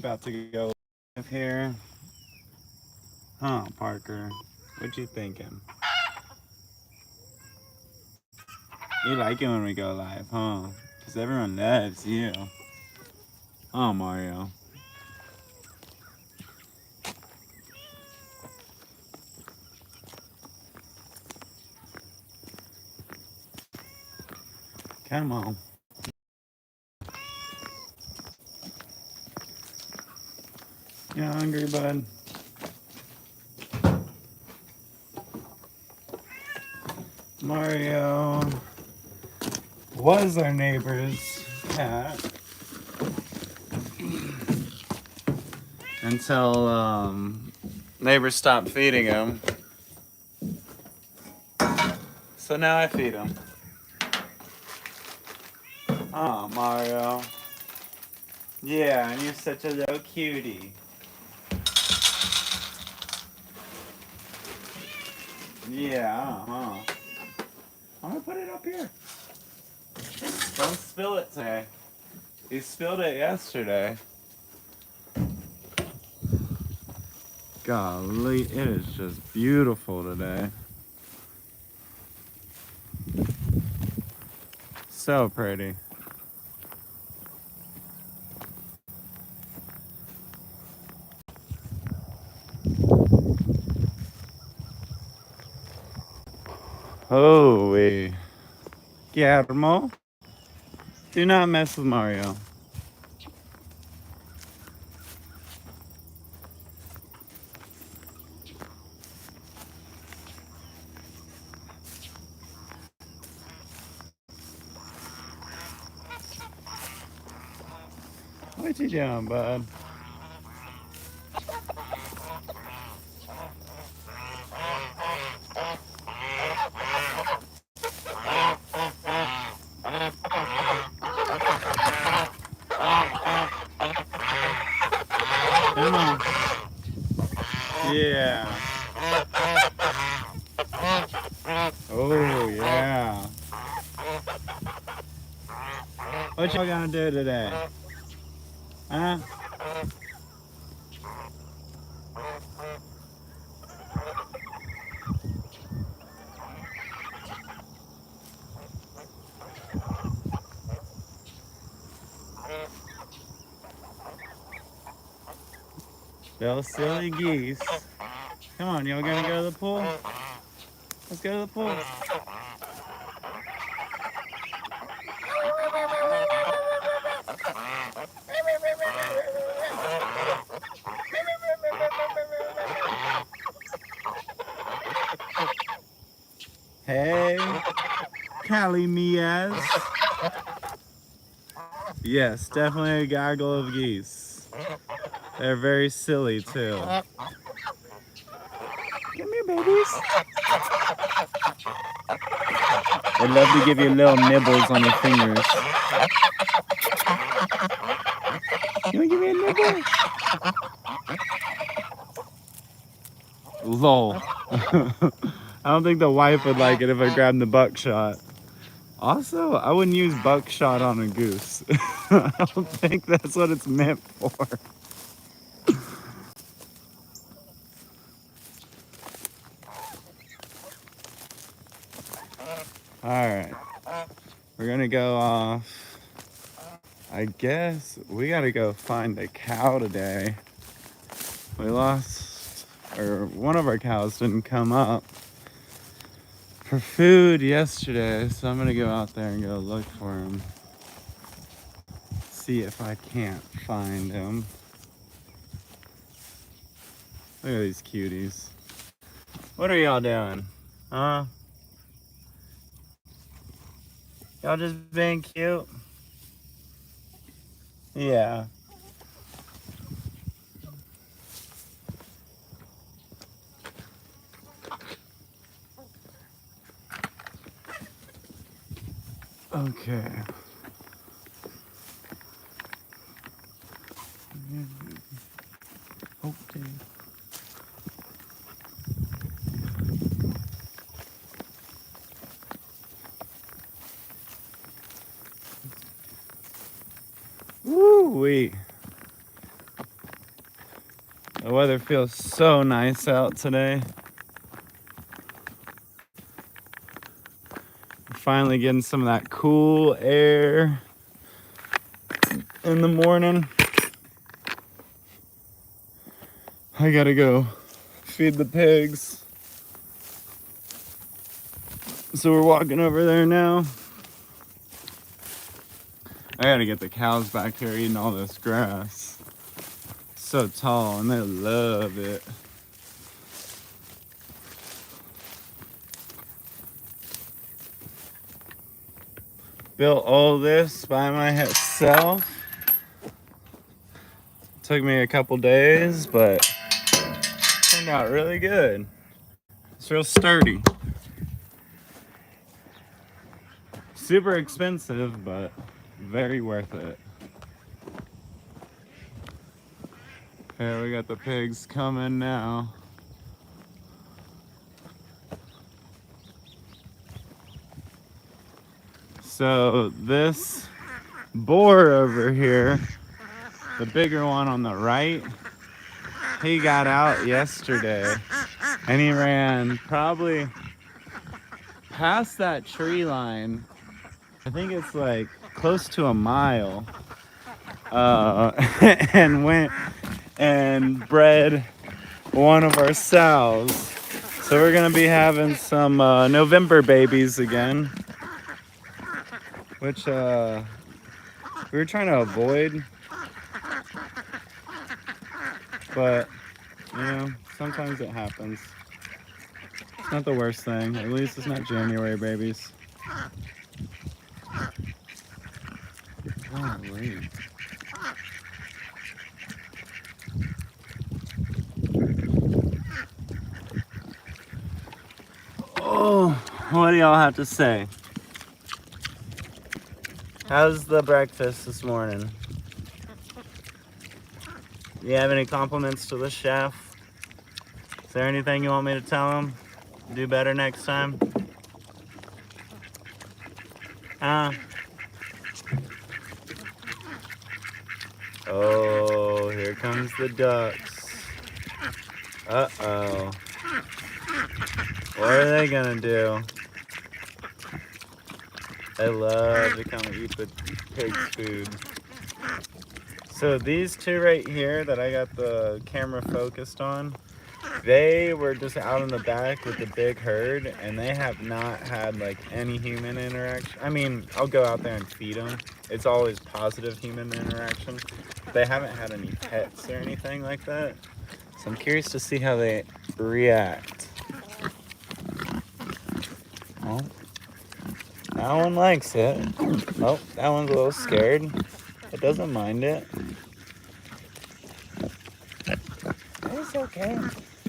About to go live here. Huh, Parker? What you thinking? You like it when we go live, huh? Because everyone loves you. Oh, Mario. Come on. You hungry, bud? Mario was our neighbor's cat until neighbor stopped feeding him. So now I feed him. Oh, Mario. Yeah, and you're such a little cutie. Yeah, I'm gonna put it up here. Don't spill it today. You spilled it yesterday. Golly, it is just beautiful today. So pretty. Holy. Guillermo, do not mess with Mario. What you doing, bud? Come on. Yeah. Oh, yeah. What y'all gonna do today? Huh? Those silly geese. Come on, y'all gonna go to the pool? Let's go to the pool. Hey, Callie Mias. Yes, definitely a gaggle of geese. They're very silly too. Come here, babies. They love to give you little nibbles on your fingers. You wanna give me a nibble? Lol. I don't think the wife would like it if I grabbed the buckshot. Also, I wouldn't use buckshot on a goose. I don't think that's what it's meant for. Alright. We're gonna go off. I guess we gotta go find a cow today. We lost, or one of our cows didn't come up for food yesterday, so I'm gonna go out there and go look for him. See if I can't find him. Look at these cuties. What are y'all doing? Huh? Y'all just being cute? Yeah. Okay. Okay. Woo-wee. The weather feels so nice out today. We're finally getting some of that cool air in the morning. I gotta go feed the pigs. So we're walking over there now. I gotta get the cows back here eating all this grass. So tall and they love it. Built all this by myself. Took me a couple days, but turned out really good. It's real sturdy. Super expensive, but very worth it. Okay, we got the pigs coming now. So this boar over here, the bigger one on the right, he got out yesterday and he ran probably past that tree line. I think it's like close to a mile, and went and bred one of our sows. So we're gonna be having some November babies again, which we were trying to avoid, but you know, sometimes it happens. It's not the worst thing. At least it's not January babies. Golly. Oh, what do y'all have to say? How's the breakfast this morning? You have any compliments to the chef? Is there anything you want me to tell him? Do better next time? Oh, here comes the ducks. Uh-oh. What are they gonna do? They love to come and eat the pig's food. So these two right here that I got the camera focused on, they were just out in the back with the big herd, and they have not had like any human interaction. I mean, I'll go out there and feed them. It's always positive human interaction. They haven't had any pets or anything like that. So I'm curious to see how they react. Oh, that one likes it. Oh, that one's a little scared. It doesn't mind it. It's okay.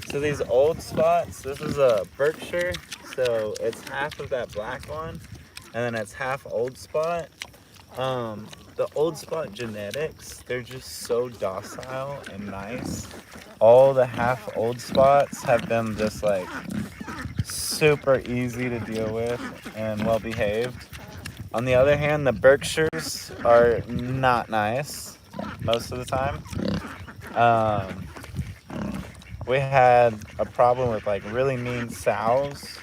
So these old spots, this is a Berkshire, so it's half of that black one, and then it's half old spot. The old spot genetics, they're just so docile and nice. All the half old spots have been just like super easy to deal with and well behaved. On the other hand, the Berkshires are not nice most of the time. We had a problem with like really mean sows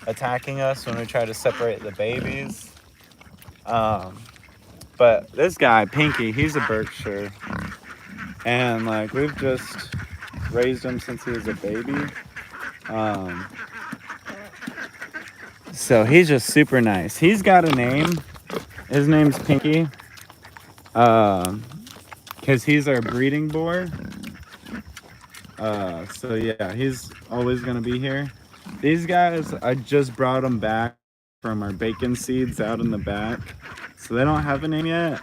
attacking us when we tried to separate the babies. But this guy, Pinky, he's a Berkshire. And like we've just raised him since he was a baby. So he's just super nice. He's got a name. His name's Pinky. Because he's our breeding boar. So yeah, he's always gonna be here. These guys, I just brought them back from our bacon seeds out in the back. So they don't have a name yet.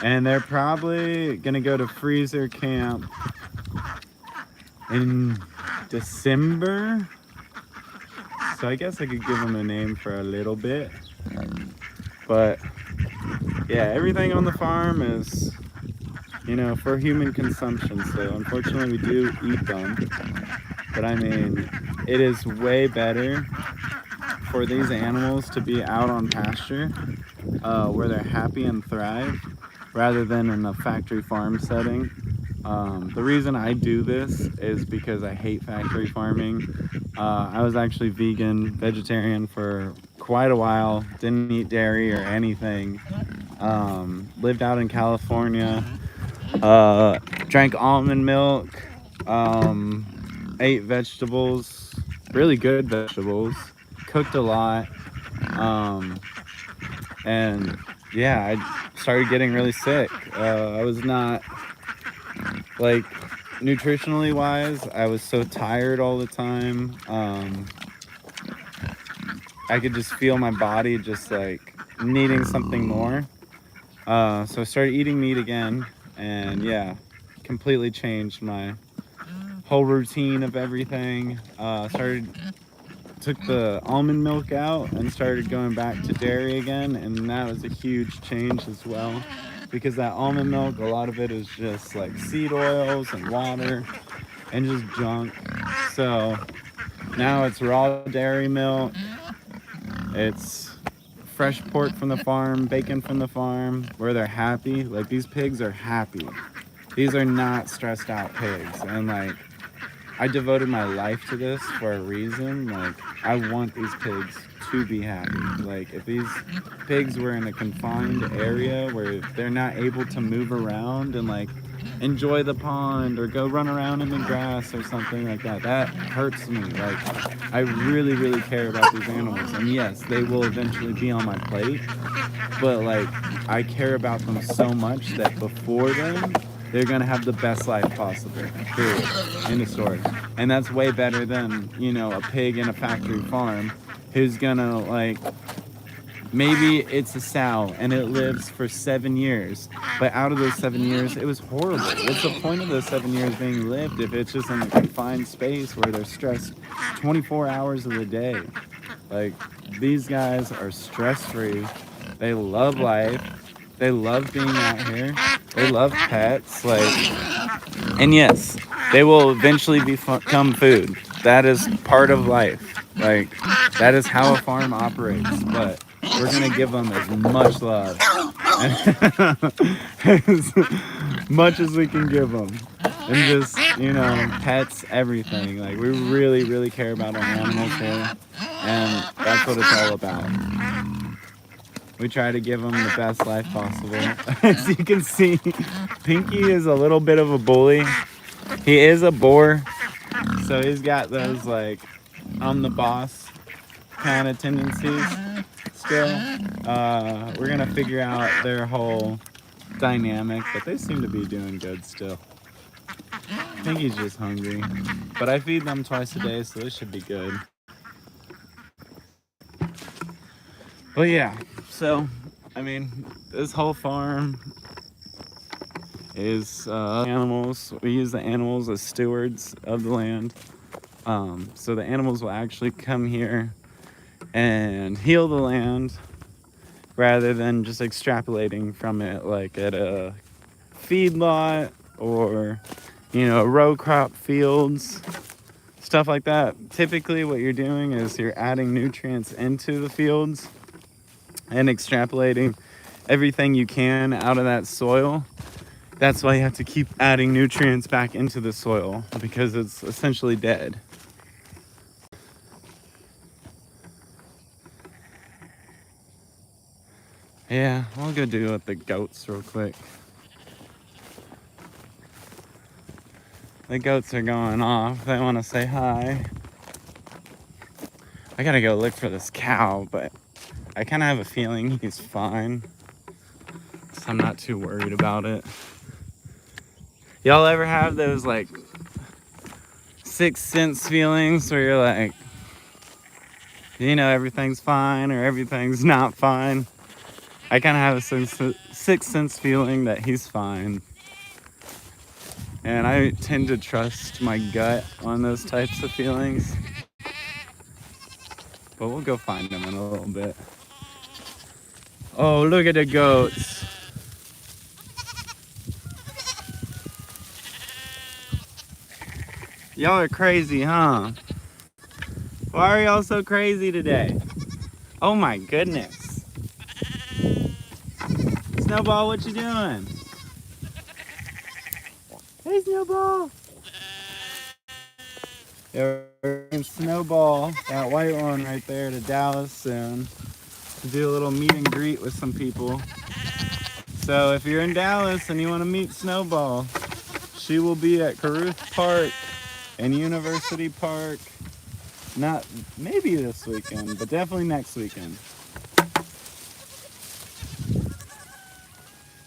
And they're probably gonna go to freezer camp in December. So I guess I could give them a name for a little bit. But yeah, everything on the farm is, you know, for human consumption. So unfortunately we do eat them. But I mean, it is way better for these animals to be out on pasture where they're happy and thrive rather than in a factory farm setting. The reason I do this is because I hate factory farming. I was actually vegan, vegetarian for quite a while, didn't eat dairy or anything. Lived out in California, drank almond milk, ate vegetables, really good vegetables, cooked a lot, um, and yeah, I started getting really sick. I was not, like, nutritionally wise, I was so tired all the time. I could just feel my body just like needing something more. So I started eating meat again, and yeah, completely changed my whole routine of everything. Took the almond milk out and started going back to dairy again, and that was a huge change as well, because that almond milk, a lot of it is just like seed oils and water and just junk. So now it's raw dairy milk, it's fresh pork from the farm, bacon from the farm, where they're happy. Like, these pigs are happy. These are not stressed out pigs. And like, I devoted my life to this for a reason. Like, I want these pigs to be happy. Like, if these pigs were in a confined area where they're not able to move around and like enjoy the pond or go run around in the grass or something like that, that hurts me. Like, I really, really care about these animals. And yes, they will eventually be on my plate, but like, I care about them so much that before them, they're gonna have the best life possible. Period. End of story. And that's way better than, you know, a pig in a factory farm who's gonna, like, maybe it's a sow and it lives for 7 years, but out of those 7 years, it was horrible. What's the point of those 7 years being lived if it's just in a confined space where they're stressed 24 hours of the day? Like, these guys are stress-free. They love life. They love being out here. They love pets. Like, and yes, they will eventually become food. That is part of life. Like, that is how a farm operates. But we're gonna give them as much love, as much as we can give them, and just, you know, pets, everything. Like, we really, really care about our animals here, and that's what it's all about. We try to give them the best life possible. As you can see, Pinky is a little bit of a bully. He is a boar, so he's got those, like, I'm the boss kind of tendencies still. We're gonna figure out their whole dynamic, but they seem to be doing good still. Pinky's just hungry, but I feed them twice a day, so they should be good. But yeah, so, I mean, this whole farm is animals. We use the animals as stewards of the land. So the animals will actually come here and heal the land rather than just extrapolating from it, like at a feedlot or, you know, row crop fields, stuff like that. Typically what you're doing is you're adding nutrients into the fields and extrapolating everything you can out of that soil. That's why you have to keep adding nutrients back into the soil, because it's essentially dead. Yeah, I'll go do it with the goats real quick. The goats are going off. They want to say hi. I gotta go look for this cow, but I kind of have a feeling he's fine, so I'm not too worried about it. Y'all ever have those, like, sixth sense feelings where you're like, you know, everything's fine or everything's not fine? I kind of have a sixth sense feeling that he's fine. And I tend to trust my gut on those types of feelings. But we'll go find him in a little bit. Oh, look at the goats. Y'all are crazy, huh? Why are y'all so crazy today? Oh my goodness. Snowball, what you doing? Hey, Snowball. Yeah, we're bringing Snowball, that white one right there, to Dallas soon to do a little meet and greet with some people. So if you're in Dallas and you want to meet Snowball, she will be at Caruth Park and University Park. Not maybe this weekend, but definitely next weekend.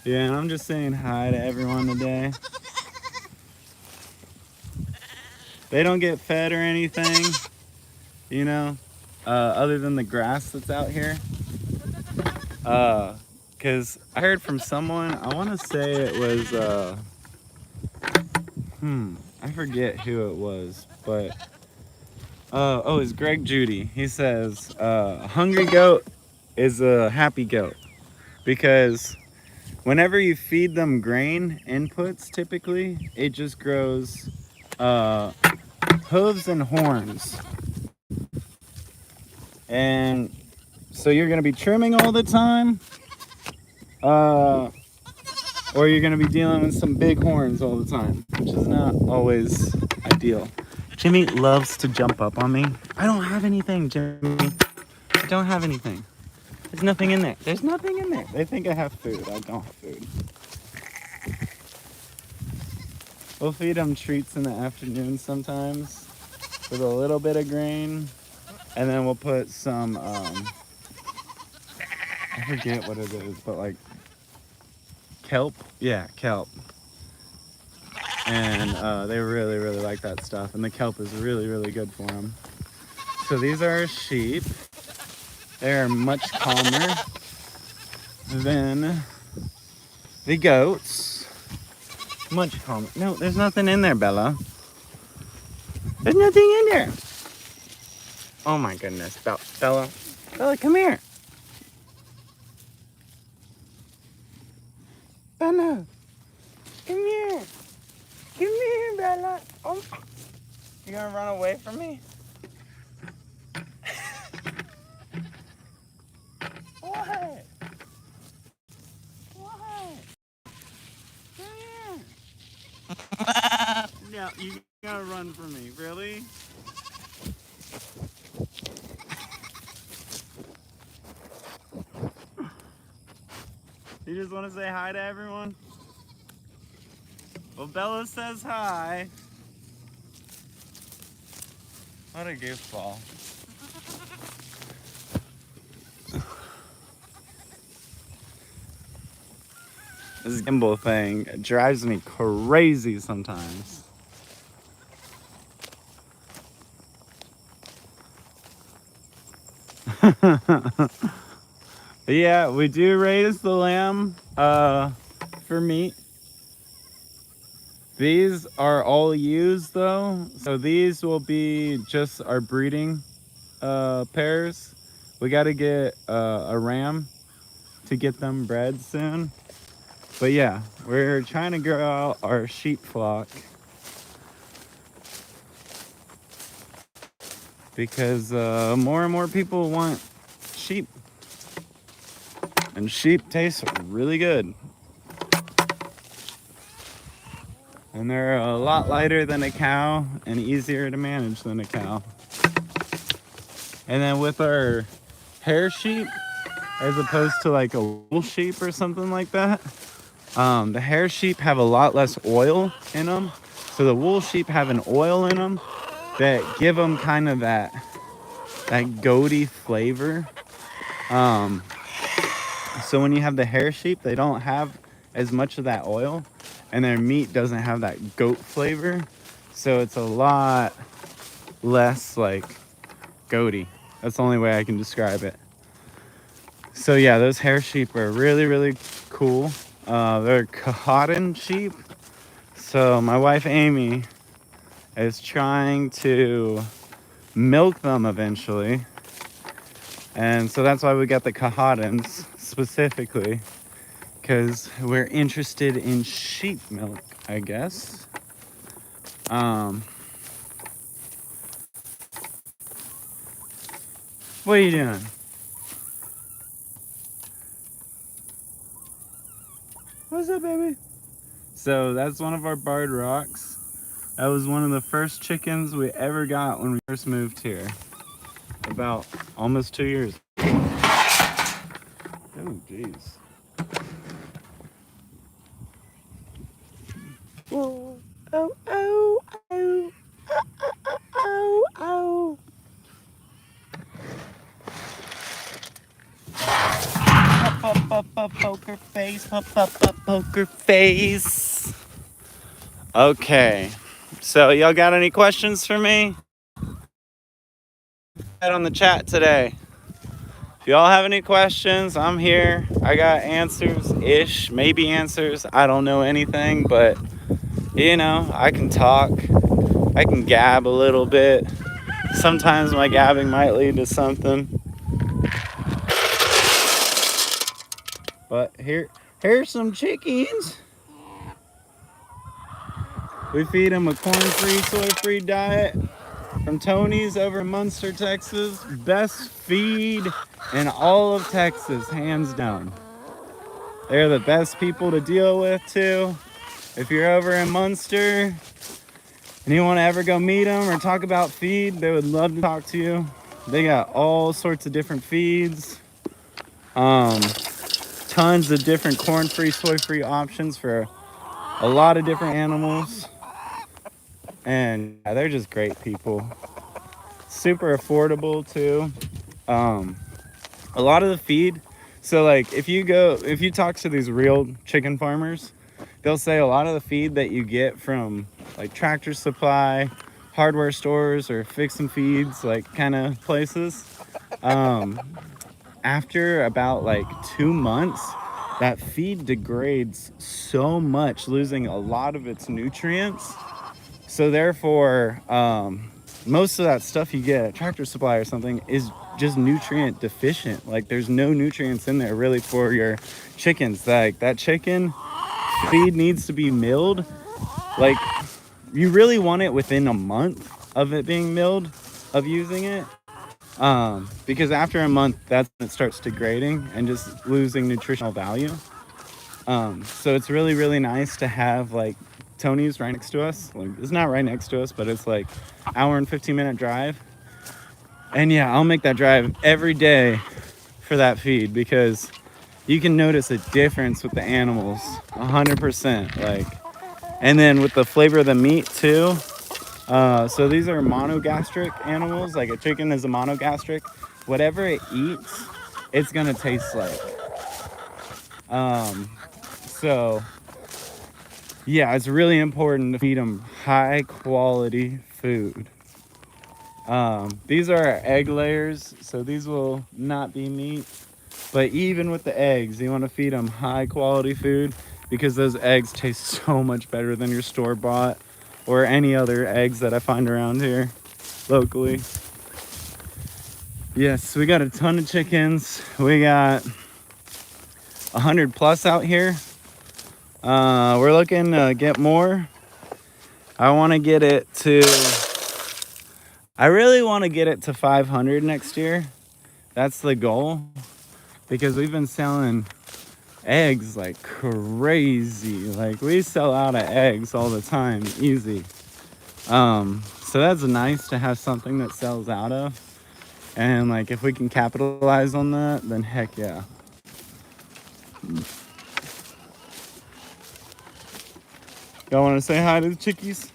Yeah, and I'm just saying hi to everyone today. They don't get fed or anything, you know, other than the grass that's out here. Because I heard from someone, I want to say it was, I forget who it was, but, oh, it's Greg Judy. He says, a hungry goat is a happy goat because whenever you feed them grain inputs, typically, it just grows hooves and horns. And so you're going to be trimming all the time, or you're going to be dealing with some big horns all the time, which is not always ideal. Jimmy loves to jump up on me. I don't have anything, Jimmy. I don't have anything. There's nothing in there. There's nothing in there. They think I have food. I don't have food. We'll feed them treats in the afternoon sometimes with a little bit of grain. And then we'll put some, I forget what it is, but like kelp. Yeah, kelp. And they really, really like that stuff. And the kelp is really, really good for them. So these are our sheep. They're much calmer than the goats. Much calmer. No, there's nothing in there, Bella. There's nothing in there. Oh my goodness, Bella. Bella, come here. Bella, come here. Come here, Bella. Oh. You gonna run away from me? What? What? Come here. No, you gotta run from me. Really? You just want to say hi to everyone? Well, Bella says hi. What a goofball. This gimbal thing drives me crazy sometimes. Yeah, we do raise the lamb for meat. These are all ewes though, so these will be just our breeding pairs. We got to get a ram to get them bred soon. But yeah, we're trying to grow out our sheep flock because more and more people want sheep. And sheep taste really good. And they're a lot lighter than a cow and easier to manage than a cow. And then with our hair sheep, as opposed to like a wool sheep or something like that, the hair sheep have a lot less oil in them. So the wool sheep have an oil in them that give them kind of that goaty flavor. So when you have the hair sheep, they don't have as much of that oil, and their meat doesn't have that goat flavor. So it's a lot less like goaty. That's the only way I can describe it. So yeah, those hair sheep are really, really cool. They're cotton sheep. So my wife Amy is trying to milk them eventually. And so that's why we got the Cahadans specifically, because we're interested in sheep milk, I guess. What are you doing? What's up, baby? So that's one of our barred rocks. That was one of the first chickens we ever got when we first moved here. About almost 2 years. Oh, jeez. Whoa. Oh, oh, oh. Oh, oh. Poker face, poker face. Okay, so y'all got any questions for me? On the chat today. If y'all have any questions, I'm here. I got answers-ish, maybe answers. I don't know anything, but you know, I can talk. I can gab a little bit. Sometimes my gabbing might lead to something. But here's some chickens. We feed them a corn-free, soy-free diet from Tony's over in Munster, Texas. Best feed in all of Texas, hands down. They're the best people to deal with too. If you're over in Munster and you want to ever go meet them or talk about feed, they would love to talk to you. They got all sorts of different feeds. Tons of different corn-free, soy-free options for a lot of different animals. And yeah, they're just great people. Super affordable too. A lot of the feed, so like if you talk to these real chicken farmers, they'll say a lot of the feed that you get from like Tractor Supply, hardware stores, or fix and feeds, like kind of places, after about like 2 months, that feed degrades so much, losing a lot of its nutrients. So therefore, most of that stuff you get at Tractor Supply or something is just nutrient deficient. Like there's no nutrients in there really for your chickens. Like that chicken feed needs to be milled. Like you really want it within a month of it being milled, of using it. Because after a month, that's when it starts degrading and just losing nutritional value. So it's really, really nice to have like Tony's right next to us. Like it's not right next to us, but it's like hour and 15-minute drive. And yeah, I'll make that drive every day for that feed because you can notice a difference with the animals 100%. Like, and then with the flavor of the meat too. So these are monogastric animals. Like a chicken is a monogastric. Whatever it eats, it's gonna taste like. So yeah, it's really important to feed them high quality food. These are our egg layers, so these will not be meat. But even with the eggs, you want to feed them high quality food because those eggs taste so much better than your store-bought or any other eggs that I find around here locally. Yes, we got a ton of chickens. We got 100 plus out here. We're looking to get more. I really want to get it to 500 next year. That's the goal because we've been selling eggs like crazy. Like we sell out of eggs all the time, easy. So that's nice to have something that sells out of. And like if we can capitalize on that, then heck yeah. Y'all want to say hi to the chickies?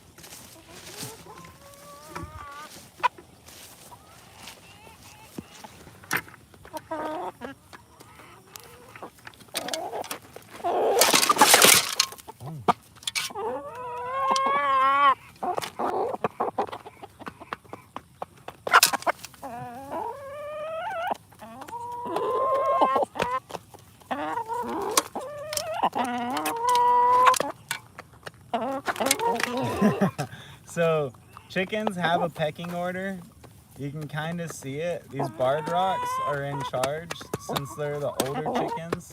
So chickens have a pecking order. You can kind of see it. These barred rocks are in charge since they're the older chickens.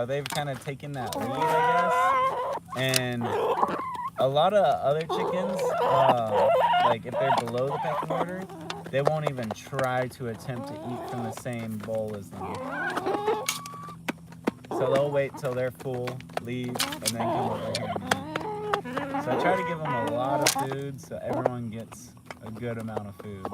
They've kind of taken that lead, I guess. And a lot of other chickens, like if they're below the pecking order, they won't even try to attempt to eat from the same bowl as them. So they'll wait till they're full, leave, and then come over here and eat. So I try to give them a lot of food so everyone gets a good amount of food.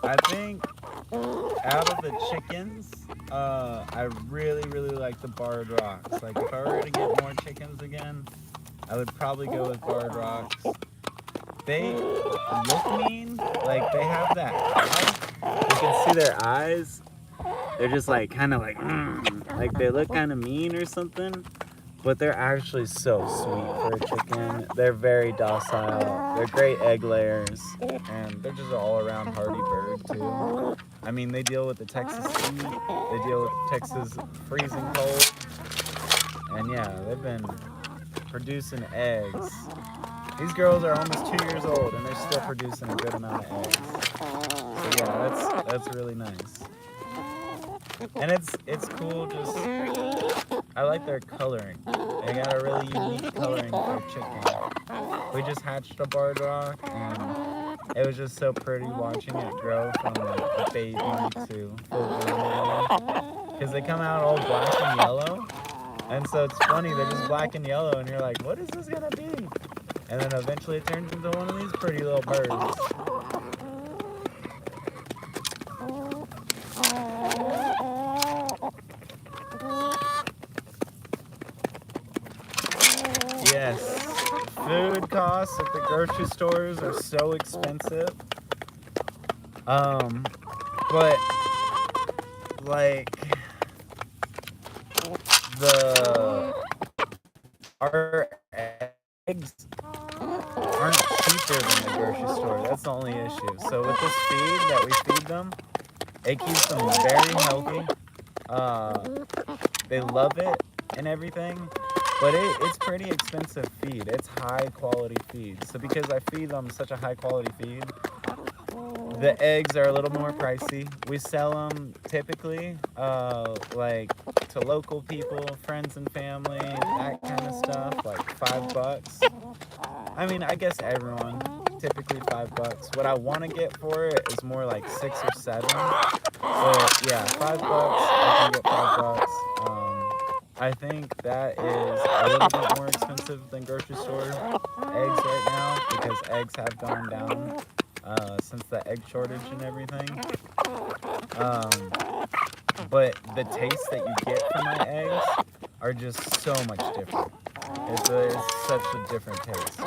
I think out of the chickens, I really like the barred rocks. Like if I were to get more chickens again, I would probably go with barred rocks. They look mean, like they have that eye. You can see their eyes. They're just like kind of like they look kind of mean or something. But they're actually so sweet for a chicken. They're very docile. They're great egg layers. And they're just an all-around hardy bird, too. I mean, they deal with the Texas heat. They deal with Texas freezing cold. And yeah, they've been producing eggs. These girls are almost 2 years old, and they're still producing a good amount of eggs. So yeah, that's really nice. And it's cool just... I like their coloring. They got a really unique coloring for chicken. We just hatched a barred rock, and it was just so pretty watching it grow from like a baby to full grown. Because they come out all black and yellow, and so it's funny, they're just black and yellow, and you're like, what is this gonna be? And then eventually it turns into one of these pretty little birds. Yes, food costs at the grocery stores are so expensive. But like our eggs aren't cheaper than the grocery store. That's the only issue. So with this feed that we feed them, it keeps them very healthy. They love it and everything. But it's pretty expensive feed. It's high quality feed. So because I feed them such a high quality feed, the eggs are a little more pricey. We sell them typically like to local people, friends and family, that kind of stuff, like $5. I mean, I guess everyone, typically $5. What I want to get for it is more like 6 or 7. But yeah, $5, I can get $5. I think that is a little bit more expensive than grocery store eggs right now because eggs have gone down since the egg shortage and everything. But the taste that you get from my eggs are just so much different. It's such a different taste.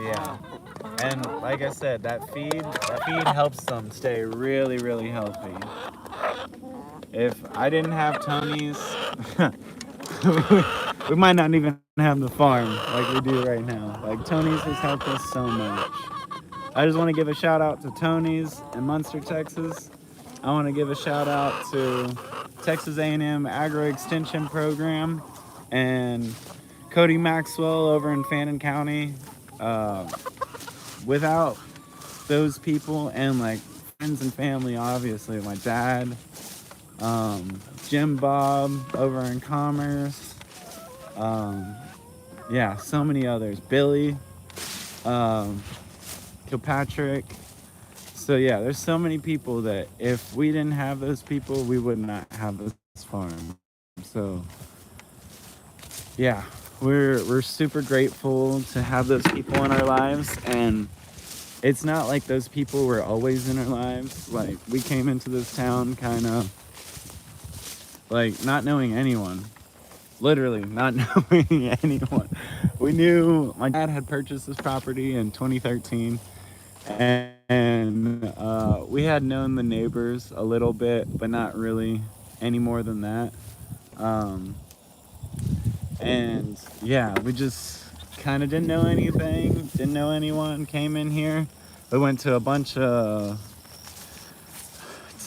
Yeah. And like I said, that feed helps them stay really healthy. If I didn't have Tony's, we might not even have the farm like we do right now. Like Tony's has helped us so much. I just want to give a shout out to Tony's in Munster, Texas. I want to give a shout out to Texas A&M Agro Extension Program and Cody Maxwell over in Fannin County. Without those people and like friends and family, obviously my dad, Jim Bob over in Commerce, yeah, so many others, Billy, Kilpatrick. So yeah, there's so many people that if we didn't have those people, we would not have this farm. So yeah, we're super grateful to have those people in our lives. And it's not like those people were always in our lives. Like we came into this town kind of like not knowing anyone, literally not knowing anyone. We knew my dad had purchased this property in 2013, and we had known the neighbors a little bit, but not really any more than that. And yeah, we just kind of didn't know anything, didn't know anyone, came in here. We went to a bunch of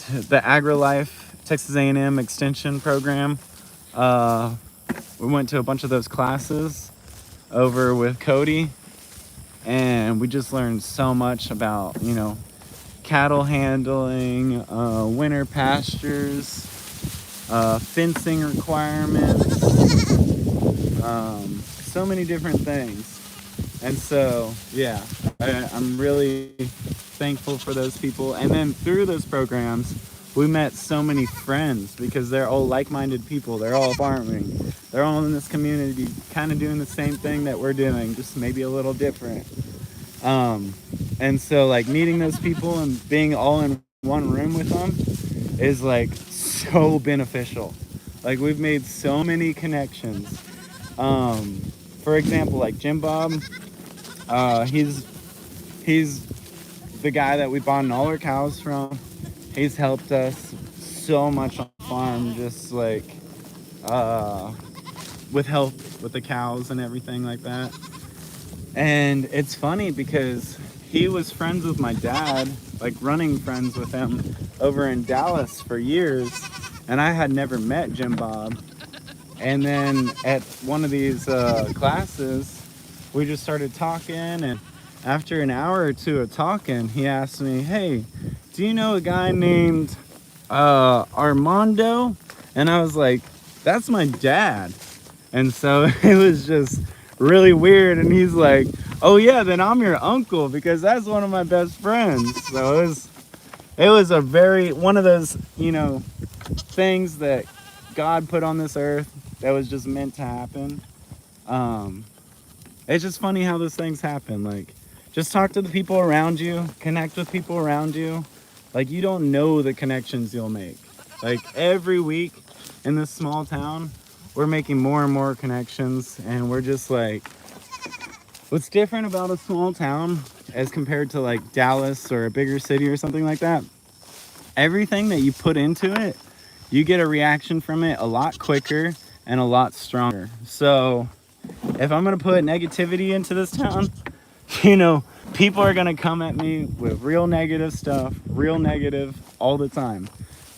the AgriLife Texas A&M extension program. We went to a bunch of those classes over with Cody, and we just learned so much about, you know, cattle handling, winter pastures, fencing requirements, so many different things. And so, yeah, I'm really thankful for those people. And then through those programs, we met so many friends because they're all like-minded people. They're all farming. They're all in this community, kind of doing the same thing that we're doing, just maybe a little different. And so, like, meeting those people and being all in one room with them is like so beneficial. Like, we've made so many connections. For example, like Jim Bob, he's the guy that we bought all our cows from. He's helped us so much on the farm, just like with help with the cows and everything like that. And it's funny because he was friends with my dad, like running friends with him over in Dallas for years, and I had never met Jim Bob. And then at one of these classes, we just started talking, and after an hour or two of talking, he asked me, "Hey, do you know a guy named Armando?" And I was like, "That's my dad." And so it was just really weird. And he's like, "Oh yeah, then I'm your uncle because that's one of my best friends." So it was a very, one of those, you know, things that God put on this earth that was just meant to happen. It's just funny how those things happen. Like, just talk to the people around you, connect with people around you. Like, you don't know the connections you'll make. Like, every week in this small town, we're making more and more connections, and we're just like, what's different about a small town as compared to like Dallas or a bigger city or something like that? Everything that you put into it, you get a reaction from it a lot quicker and a lot stronger. So if I'm gonna put negativity into this town, you know, people are gonna come at me with real negative stuff, real negative all the time.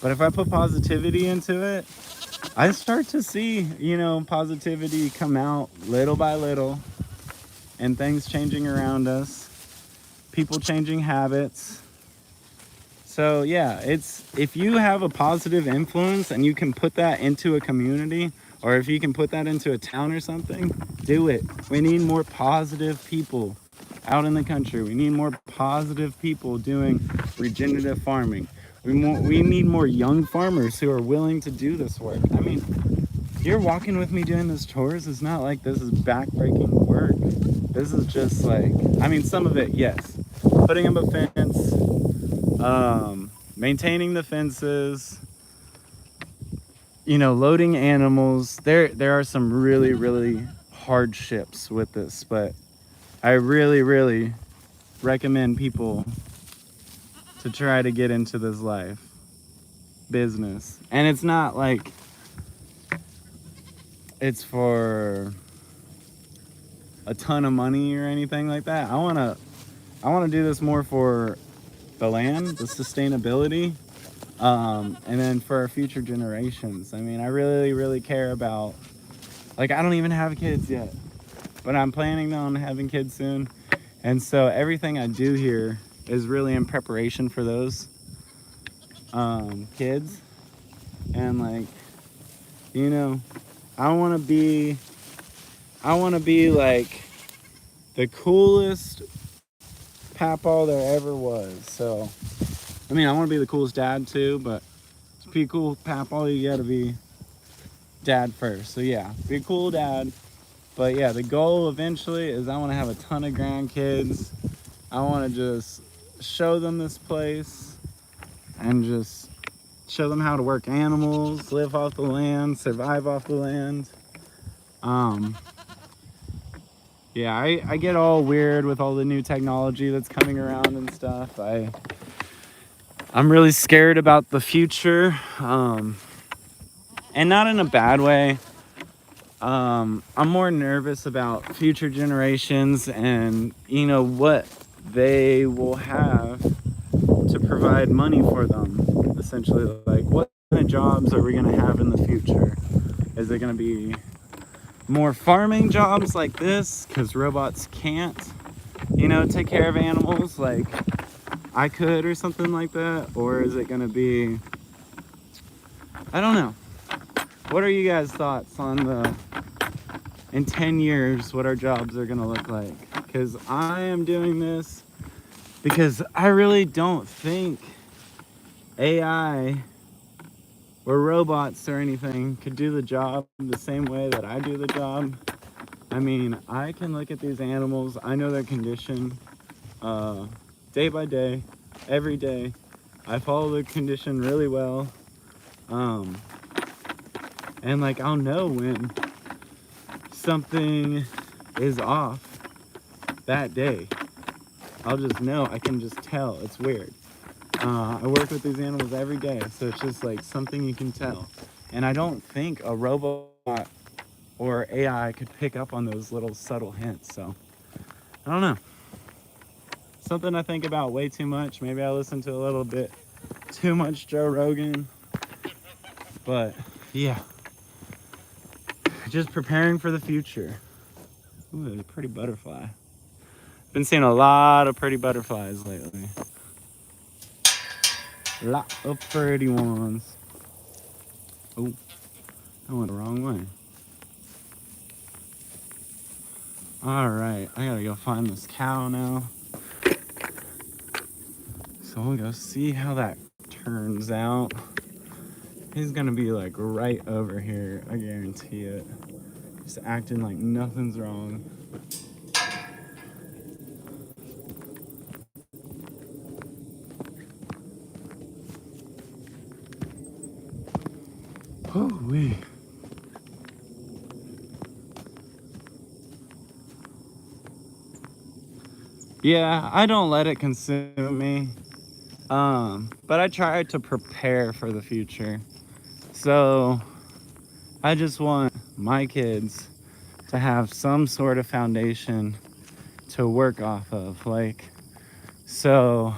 But if I put positivity into it, I start to see, you know, positivity come out little by little, and things changing around us, people changing habits. So yeah, it's, if you have a positive influence and you can put that into a community, or if you can put that into a town or something, do it. We need more positive people out in the country. We need more positive people doing regenerative farming. We need more young farmers who are willing to do this work. I mean, you're walking with me doing this chores. It's not like this is backbreaking work. This is just like, I mean, some of it, yes. Putting up a fence, maintaining the fences, you know, loading animals. There are some really, really hardships with this, but I really, really recommend people to try to get into this life business. And it's not like it's for a ton of money or anything like that. I want to do this more for the land, the sustainability, and then for our future generations. I mean, I really, really care about, like, I don't even have kids yet, but I'm planning on having kids soon. And so everything I do here is really in preparation for those kids. And like, you know, I want to be like the coolest papaw there ever was. So, I mean, I want to be the coolest dad too, but to be a cool papaw, you got to be dad first. So yeah, be a cool dad. But yeah, the goal eventually is I want to have a ton of grandkids. I want to just show them this place and just show them how to work animals, live off the land, survive off the land. Yeah, I get all weird with all the new technology that's coming around and stuff. I'm really scared about the future, and not in a bad way. I'm more nervous about future generations and, you know, what they will have to provide money for them, essentially. Like, what kind of jobs are we going to have in the future? Is it going to be more farming jobs like this because robots can't, you know, take care of animals like I could or something like that? Or is it going to be, I don't know. What are you guys' thoughts on the, in 10 years, what our jobs are going to look like? Because I am doing this because I really don't think AI or robots or anything could do the job the same way that I do the job. I mean, I can look at these animals, I know their condition day by day, every day. I follow the condition really well. And like, I'll know when something is off that day. I'll just know, I can just tell. It's weird. I work with these animals every day, so it's just like something you can tell. And I don't think a robot or AI could pick up on those little subtle hints. So I don't know. Something I think about way too much. Maybe I listen to a little bit too much Joe Rogan. But yeah, just preparing for the future. Ooh, there's a pretty butterfly. Been seeing a lot of pretty butterflies lately. A lot of pretty ones. Oh, I went the wrong way. All right, I gotta go find this cow now. So we'll go see how that turns out. He's gonna be like right over here, I guarantee it. Just acting like nothing's wrong. Holy. Yeah, I don't let it consume me. But I try to prepare for the future. So I just want my kids to have some sort of foundation to work off of. Like, so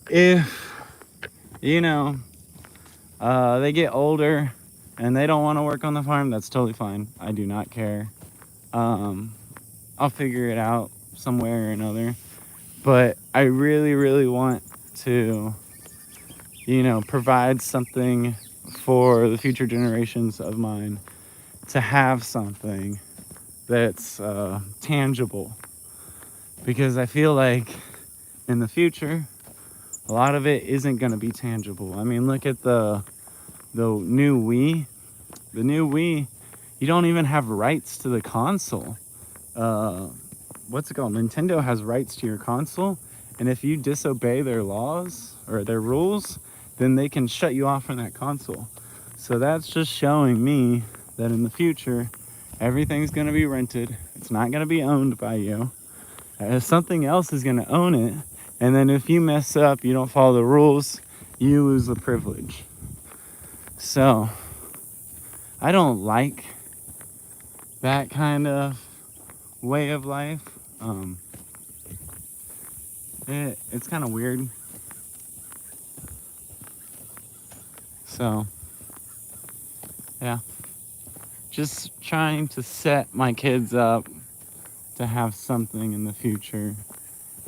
if, you know, they get older and they don't want to work on the farm, that's totally fine. I do not care. I'll figure it out some way or another. But I really, really want to, you know, provide something for the future generations of mine to have something that's tangible. Because I feel like in the future, a lot of it isn't going to be tangible. I mean, look at the new Wii. The new Wii, you don't even have rights to the console. What's it called? Nintendo has rights to your console, and if you disobey their laws or their rules, then they can shut you off from that console. So that's just showing me that in the future, everything's going to be rented. It's not going to be owned by you. Something else is going to own it, and then if you mess up, you don't follow the rules, you lose the privilege. So I don't like that kind of way of life. It's kind of weird. So yeah, just trying to set my kids up to have something in the future,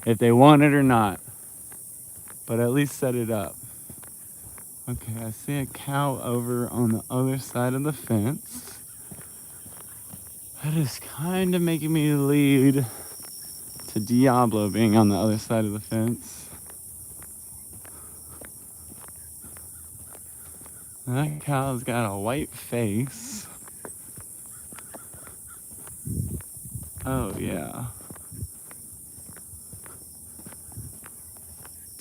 if they want it or not, but at least set it up. Okay, I see a cow over on the other side of the fence. That is kind of making me lead to Diablo being on the other side of the fence. That cow's got a white face. Oh yeah.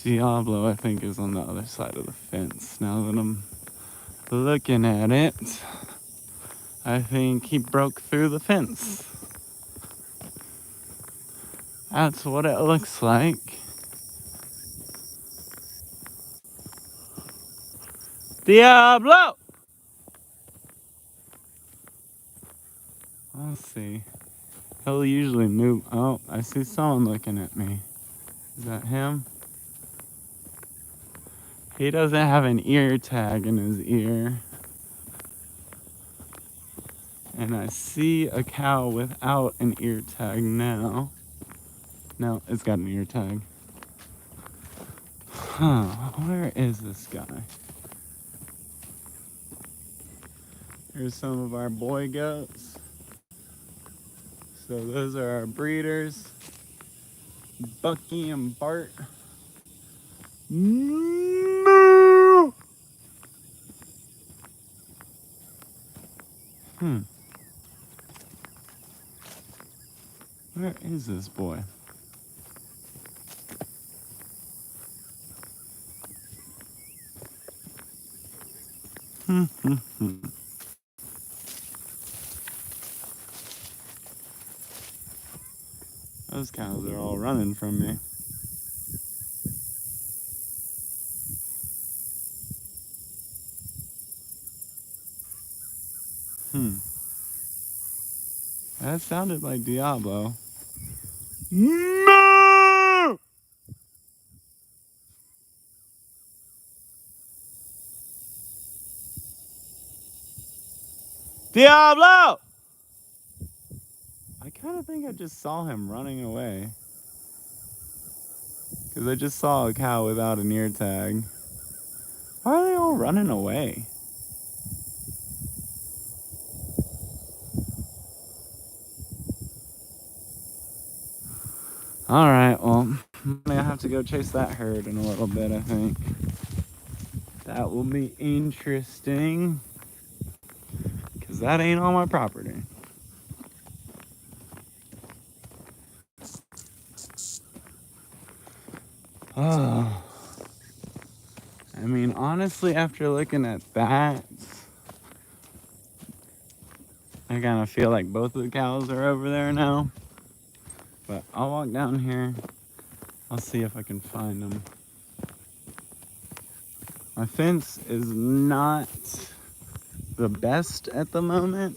Diablo, I think, is on the other side of the fence. Now that I'm looking at it, I think he broke through the fence. That's what it looks like. Diablo! Let's see. He'll usually move. Oh, I see someone looking at me. Is that him? He doesn't have an ear tag in his ear. And I see a cow without an ear tag now. No, it's got an ear tag. Huh, where is this guy? Here's some of our boy goats. So those are our breeders, Bucky and Bart. No! Where is this boy? Those cows are all running from me. That sounded like Diablo. No! Diablo! I kind of think I just saw him running away. Because I just saw a cow without an ear tag. Why are they all running away? Alright, well, I'm gonna have to go chase that herd in a little bit, I think. That will be interesting. Because that ain't on my property. Oh. I mean, honestly, after looking at that, I kind of feel like both of the cows are over there now. But I'll walk down here. I'll see if I can find them. My fence is not the best at the moment.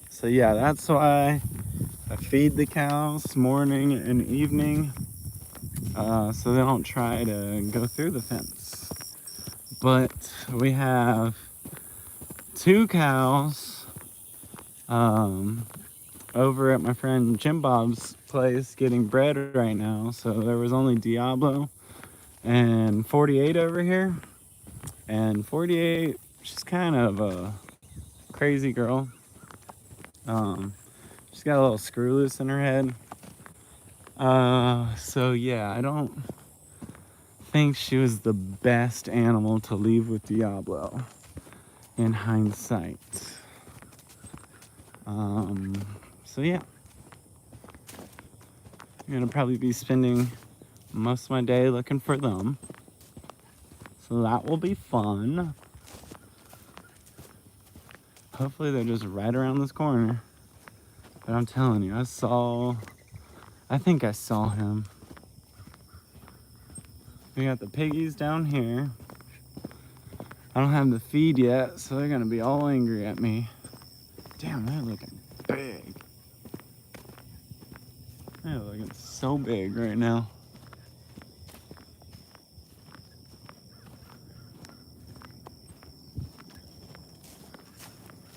So yeah, that's why I feed the cows morning and evening. So they don't try to go through the fence. But we have 2 cows over at my friend Jim Bob's place getting bred right now. So there was only Diablo and 48 over here. And 48, she's kind of a crazy girl. She's got a little screw loose in her head. So yeah, I don't think she was the best animal to leave with Diablo in hindsight. So yeah, I'm gonna probably be spending most of my day looking for them. So that will be fun. Hopefully they're just right around this corner. But I'm telling you, I think I saw him. We got the piggies down here. I don't have the feed yet, so they're gonna be all angry at me. Damn, they're looking big. They're looking so big right now.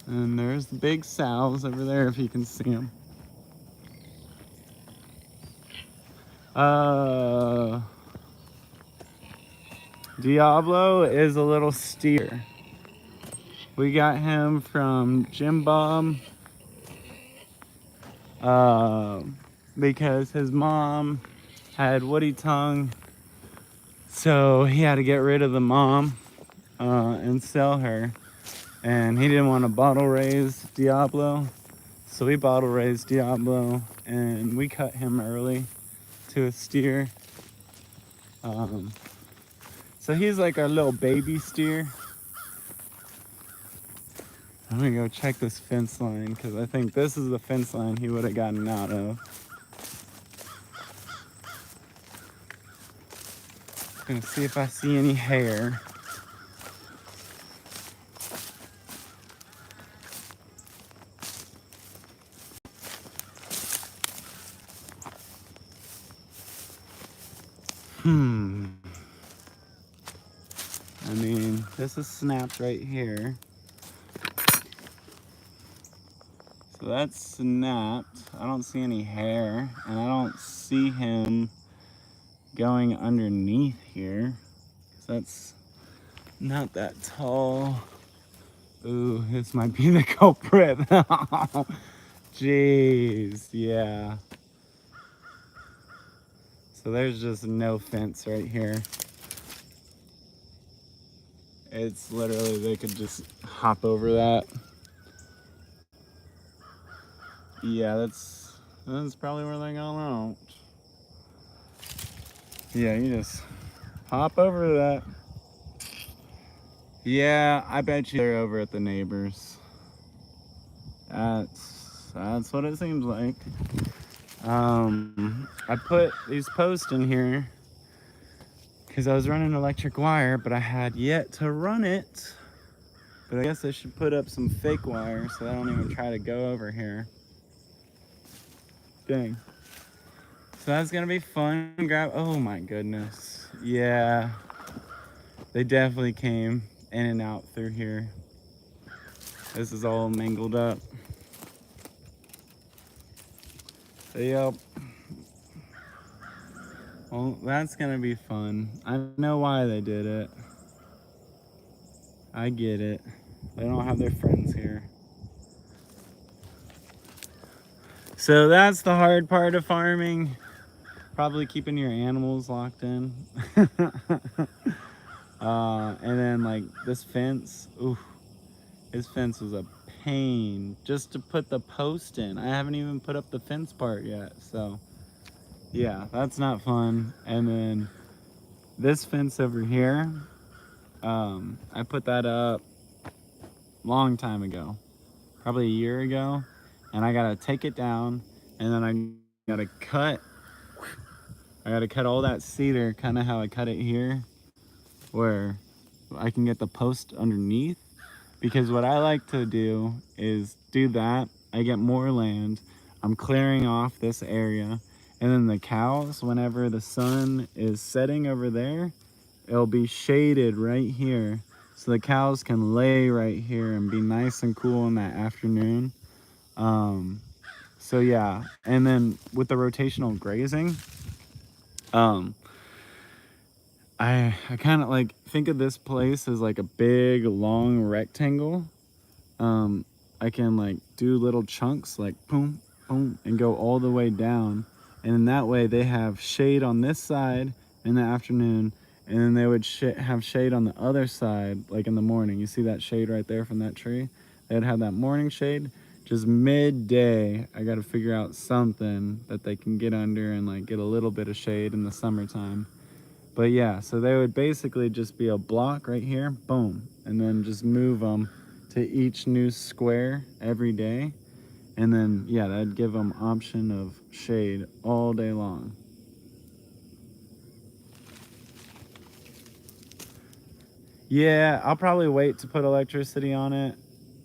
And there's the big sows over there, if you can see them. Diablo is a little steer. We got him from Jim Bob because his mom had woody tongue, so he had to get rid of the mom and sell her. And he didn't want to bottle raise Diablo, so we bottle raised Diablo and we cut him early to a steer. So he's like our little baby steer. I'm gonna go check this fence line because I think this is the fence line he would have gotten out of. Gonna see if I see any hair. I mean, this is snapped right here. So that's snapped. I don't see any hair, and I don't see him going underneath here. That's not that tall. Ooh, this might be the culprit. Jeez, yeah. So there's just no fence right here. It's literally, they could just hop over that. Yeah, that's probably where they got out. Yeah, you just hop over that. Yeah, I bet you they're over at the neighbors. That's what it seems like. I put these posts in here because I was running electric wire, but I had yet to run it. But I guess I should put up some fake wire so I don't even try to go over here. Dang. So that's gonna be fun. Grab, oh my goodness. Yeah, they definitely came in and out through here. This is all mangled up. Yep. Well, that's gonna be fun. I know why they did it. I get it. They don't have their friends here. So that's the hard part of farming. Probably keeping your animals locked in. And then like this fence, ooh, this fence was a pain just to put the post in. I haven't even put up the fence part yet. So yeah, that's not fun. And then this fence over here, I put that up long time ago, probably a year ago, and I gotta take it down, and then I gotta cut all that cedar, kind of how I cut it here, where I can get the post underneath. Because what I like to do is do that. I get more land, I'm clearing off this area, and then the cows, whenever the sun is setting over there, it'll be shaded right here, so the cows can lay right here and be nice and cool in that afternoon. So yeah, and then with the rotational grazing, I kind of like think of this place as like a big long rectangle. I can like do little chunks like boom, boom, and go all the way down, and in that way they have shade on this side in the afternoon, and then they would have shade on the other side like in the morning. You see that shade right there from that tree? They'd have that morning shade. Just midday, I got to figure out something that they can get under and like get a little bit of shade in the summertime. But yeah, so they would basically just be a block right here, boom, and then just move them to each new square every day. And then yeah, that'd give them option of shade all day long. Yeah, I'll probably wait to put electricity on it.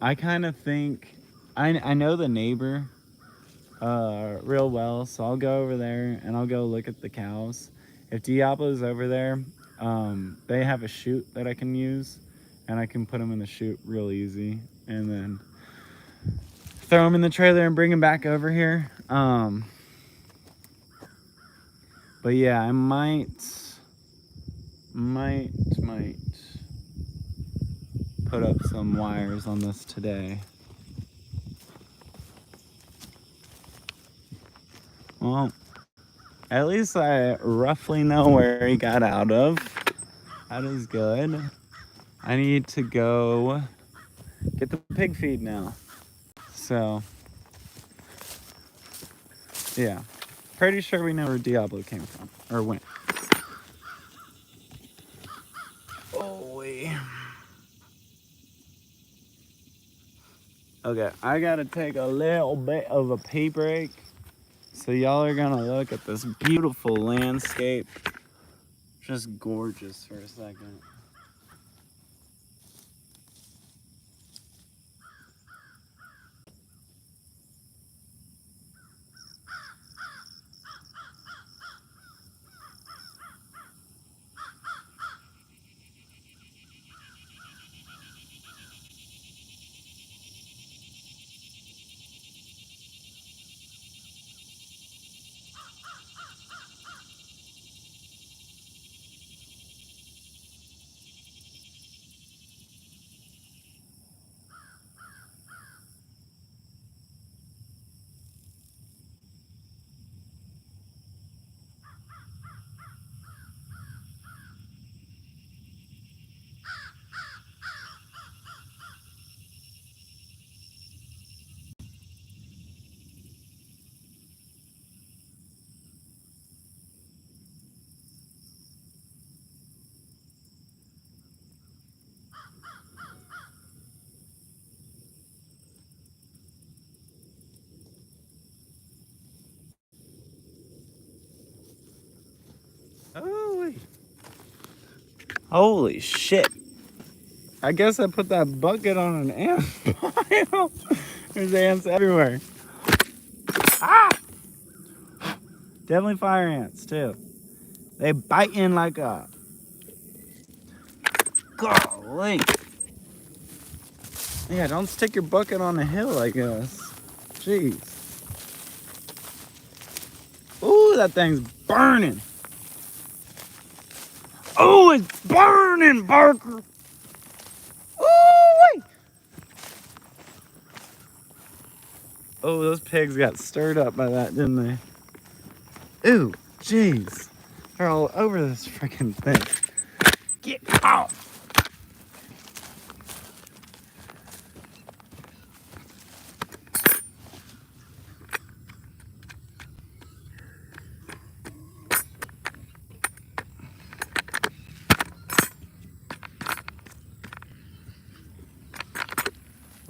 I kind of think, I know the neighbor real well, so I'll go over there and I'll go look at the cows. If Diablo's over there, they have a chute that I can use, and I can put them in the chute real easy, and then throw them in the trailer and bring them back over here. But yeah, I might put up some wires on this today. Well, at least I roughly know where he got out of. That is good. I need to go get the pig feed now. So, yeah. Pretty sure we know where Diablo came from, or went. Holy. Okay, I gotta take a little bit of a pee break. So y'all are gonna look at this beautiful landscape. Just gorgeous for a second. Oh, holy shit. I guess I put that bucket on an ant pile. There's ants everywhere. Ah! Definitely fire ants too. They bite in like a... Golly. Yeah, don't stick your bucket on the hill, I guess. Jeez. Ooh, that thing's burning. Oh, it's burning, Barker. Ooh, oh, those pigs got stirred up by that, didn't they? Ooh, jeez. They're all over this freaking thing. Get off.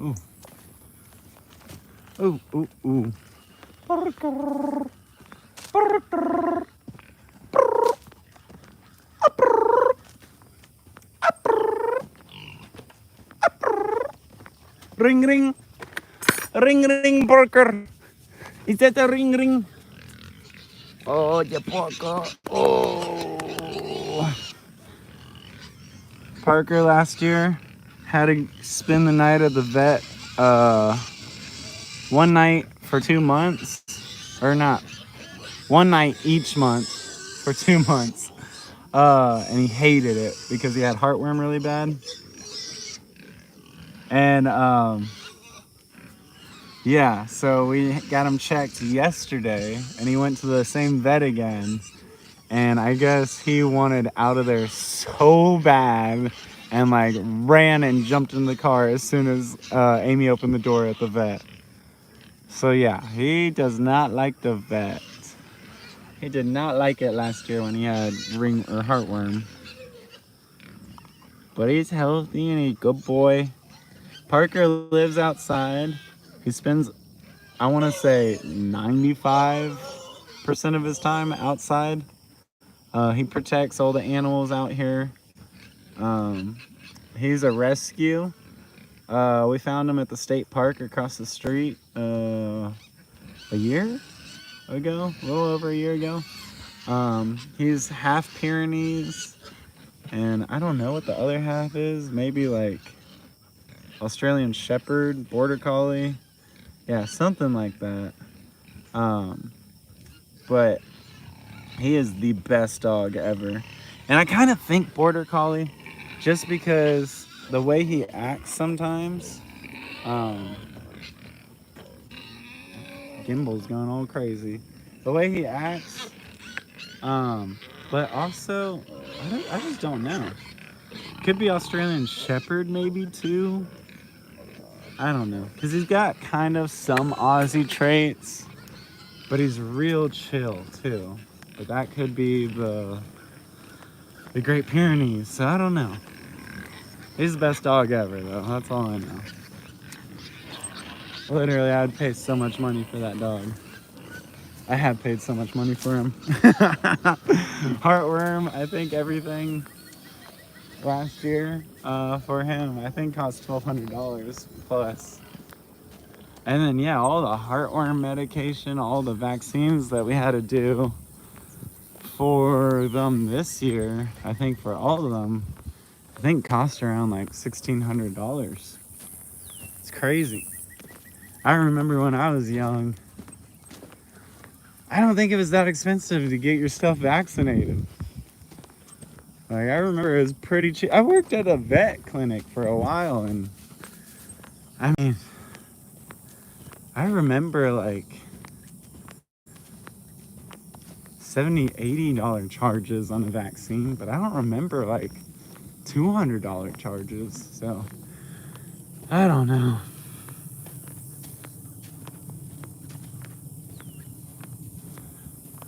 Ooh. Ooh, ooh, ooh. Ring, ring. Ring, ring, Parker. Is that a ring, ring? Oh, the Parker. Oh. Parker last year had to spend the night at the vet one night for 2 months. Or not. One night each month for 2 months. And he hated it because he had heartworm really bad. And yeah, so we got him checked yesterday and he went to the same vet again. And I guess he wanted out of there so bad and like ran and jumped in the car as soon as Amy opened the door at the vet. So yeah, he does not like the vet. He did not like it last year when he had ring or heartworm. But he's healthy and he's a good boy. Parker lives outside. He spends, I want to say, 95% of his time outside. He protects all the animals out here. He's a rescue. We found him at the state park across the street a year ago, a little over a year ago. He's half Pyrenees, and I don't know what the other half is. Maybe like Australian Shepherd, Border Collie. Yeah, something like that. But he is the best dog ever. And I kind of think Border Collie just because the way he acts sometimes. Gimbal's going all crazy. The way he acts, but also, I just don't know. Could be Australian Shepherd maybe too. I don't know. Because he's got kind of some Aussie traits, but he's real chill too. But that could be the Great Pyrenees, so I don't know. He's the best dog ever though, that's all I know. Literally, I'd pay so much money for that dog. I have paid so much money for him. Heartworm, I think everything last year for him, I think cost $1,200 plus. And then yeah, all the heartworm medication, all the vaccines that we had to do for them this year, I think for all of them, I think cost around like $1,600. It's crazy. I remember when I was young, I don't think it was that expensive to get your stuff vaccinated. Like, I remember it was pretty cheap. I worked at a vet clinic for a while, and I mean, I remember like $70, $80 charges on a vaccine, but I don't remember like $200 charges. So I don't know.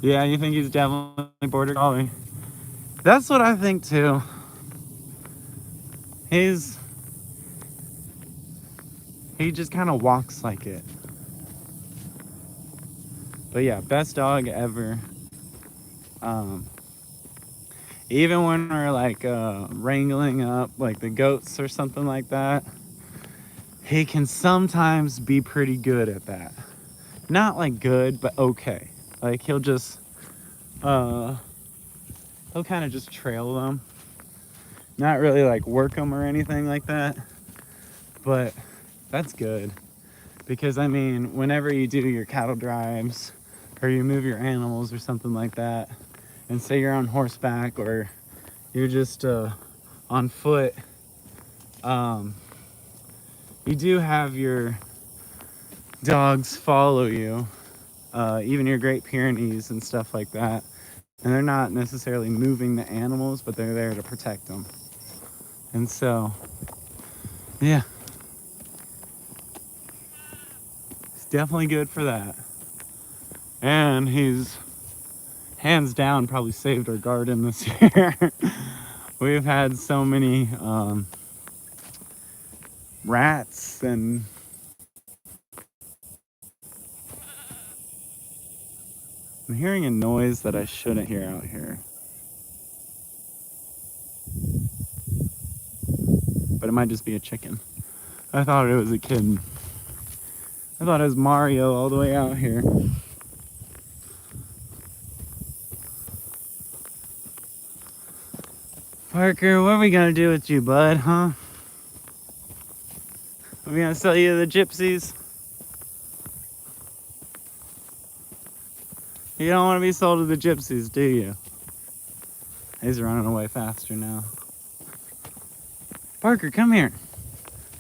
Yeah, you think he's definitely border collie? That's what I think too. He just kind of walks like it. But yeah, best dog ever. Even when we're like wrangling up like the goats or something like that, he can sometimes be pretty good at that. Not like good, but okay. Like uh, he'll kind of just trail them. Not really like work them or anything like that. But that's good. Because I mean, whenever you do your cattle drives or you move your animals or something like that, and say you're on horseback or you're just on foot, you do have your dogs follow you, even your Great Pyrenees and stuff like that. And they're not necessarily moving the animals, but they're there to protect them. And so, yeah, it's definitely good for that. And he's hands down probably saved our garden this year. We've had so many rats and I'm hearing a noise that I shouldn't hear out here. But it might just be a chicken. I thought it was a kid. I thought it was Mario all the way out here. Parker, what are we gonna do with you, bud, huh? Are we gonna sell you to the gypsies? You don't want to be sold to the gypsies, do you? He's running away faster now. Parker, come here.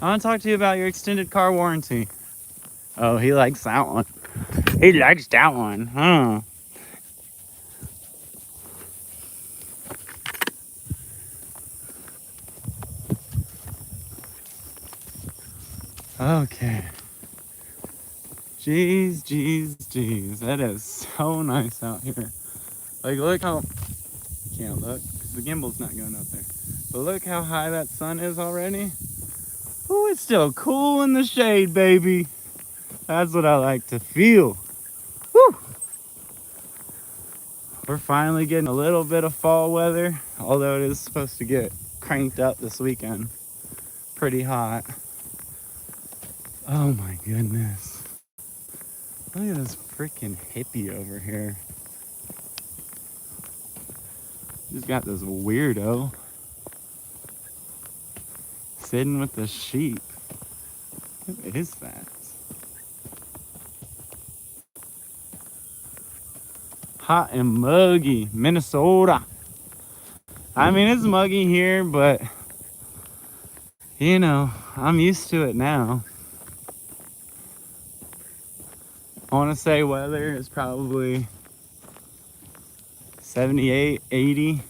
I want to talk to you about your extended car warranty. Oh, he likes that one. He likes that one, huh? Okay. Jeez, jeez, jeez. That is so nice out here. Like, look how... You can't look, because the gimbal's not going up there. But look how high that sun is already. Ooh, it's still cool in the shade, baby. That's what I like to feel. Woo! We're finally getting a little bit of fall weather, although it is supposed to get cranked up this weekend. Pretty hot. Oh my goodness. Look at this freaking hippie over here. He's got this weirdo sitting with the sheep. Who is that? Hot and muggy, Minnesota. I mean, it's muggy here, but you know, I'm used to it now. I want to say weather is probably 78, 80,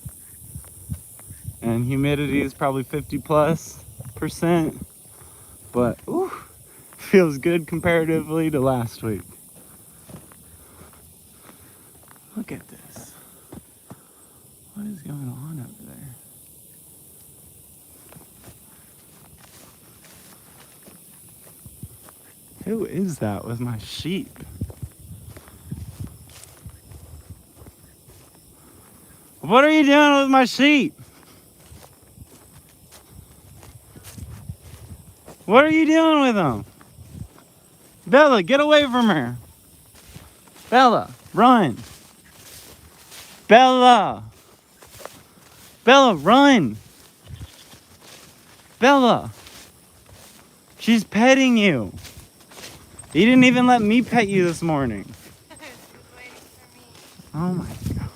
and humidity is probably 50+%. But ooh, feels good comparatively to last week. Look at this. What is going on over there? Who is that with my sheep? What are you doing with my sheep? What are you doing with them? Bella, get away from her. Bella, run. Bella. Bella, run. Bella. She's petting you. You didn't even let me pet you this morning. She was waiting for me. Oh my god.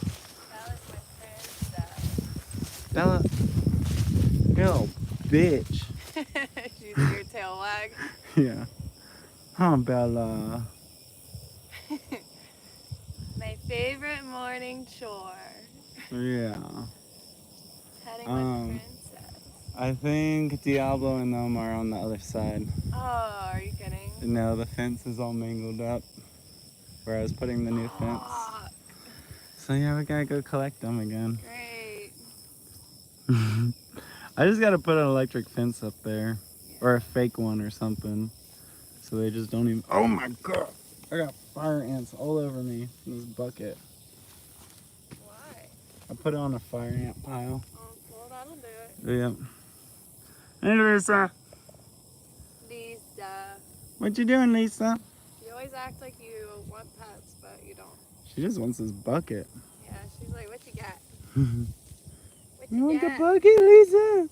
Bella's my princess. Bella, you're a little bitch. She's your tail wag. Yeah. Huh, Bella. My favorite morning chore. Yeah. Petting my princess. I think Diablo and them are on the other side. Oh, are you kidding? No, the fence is all mangled up where I was putting the new fence. So yeah, we gotta go collect them again. Great. I just gotta put an electric fence up there. Or a fake one or something. So they just don't even... Oh my god! I got fire ants all over me in this bucket. Why? I put it on a fire ant pile. Oh, well, that'll do it. Yeah. Hey, Lisa. Lisa. What you doing, Lisa? You always act like you want pets, but you don't. She just wants this bucket. Yeah, she's like, what you got? You What want the got? bucket, Lisa?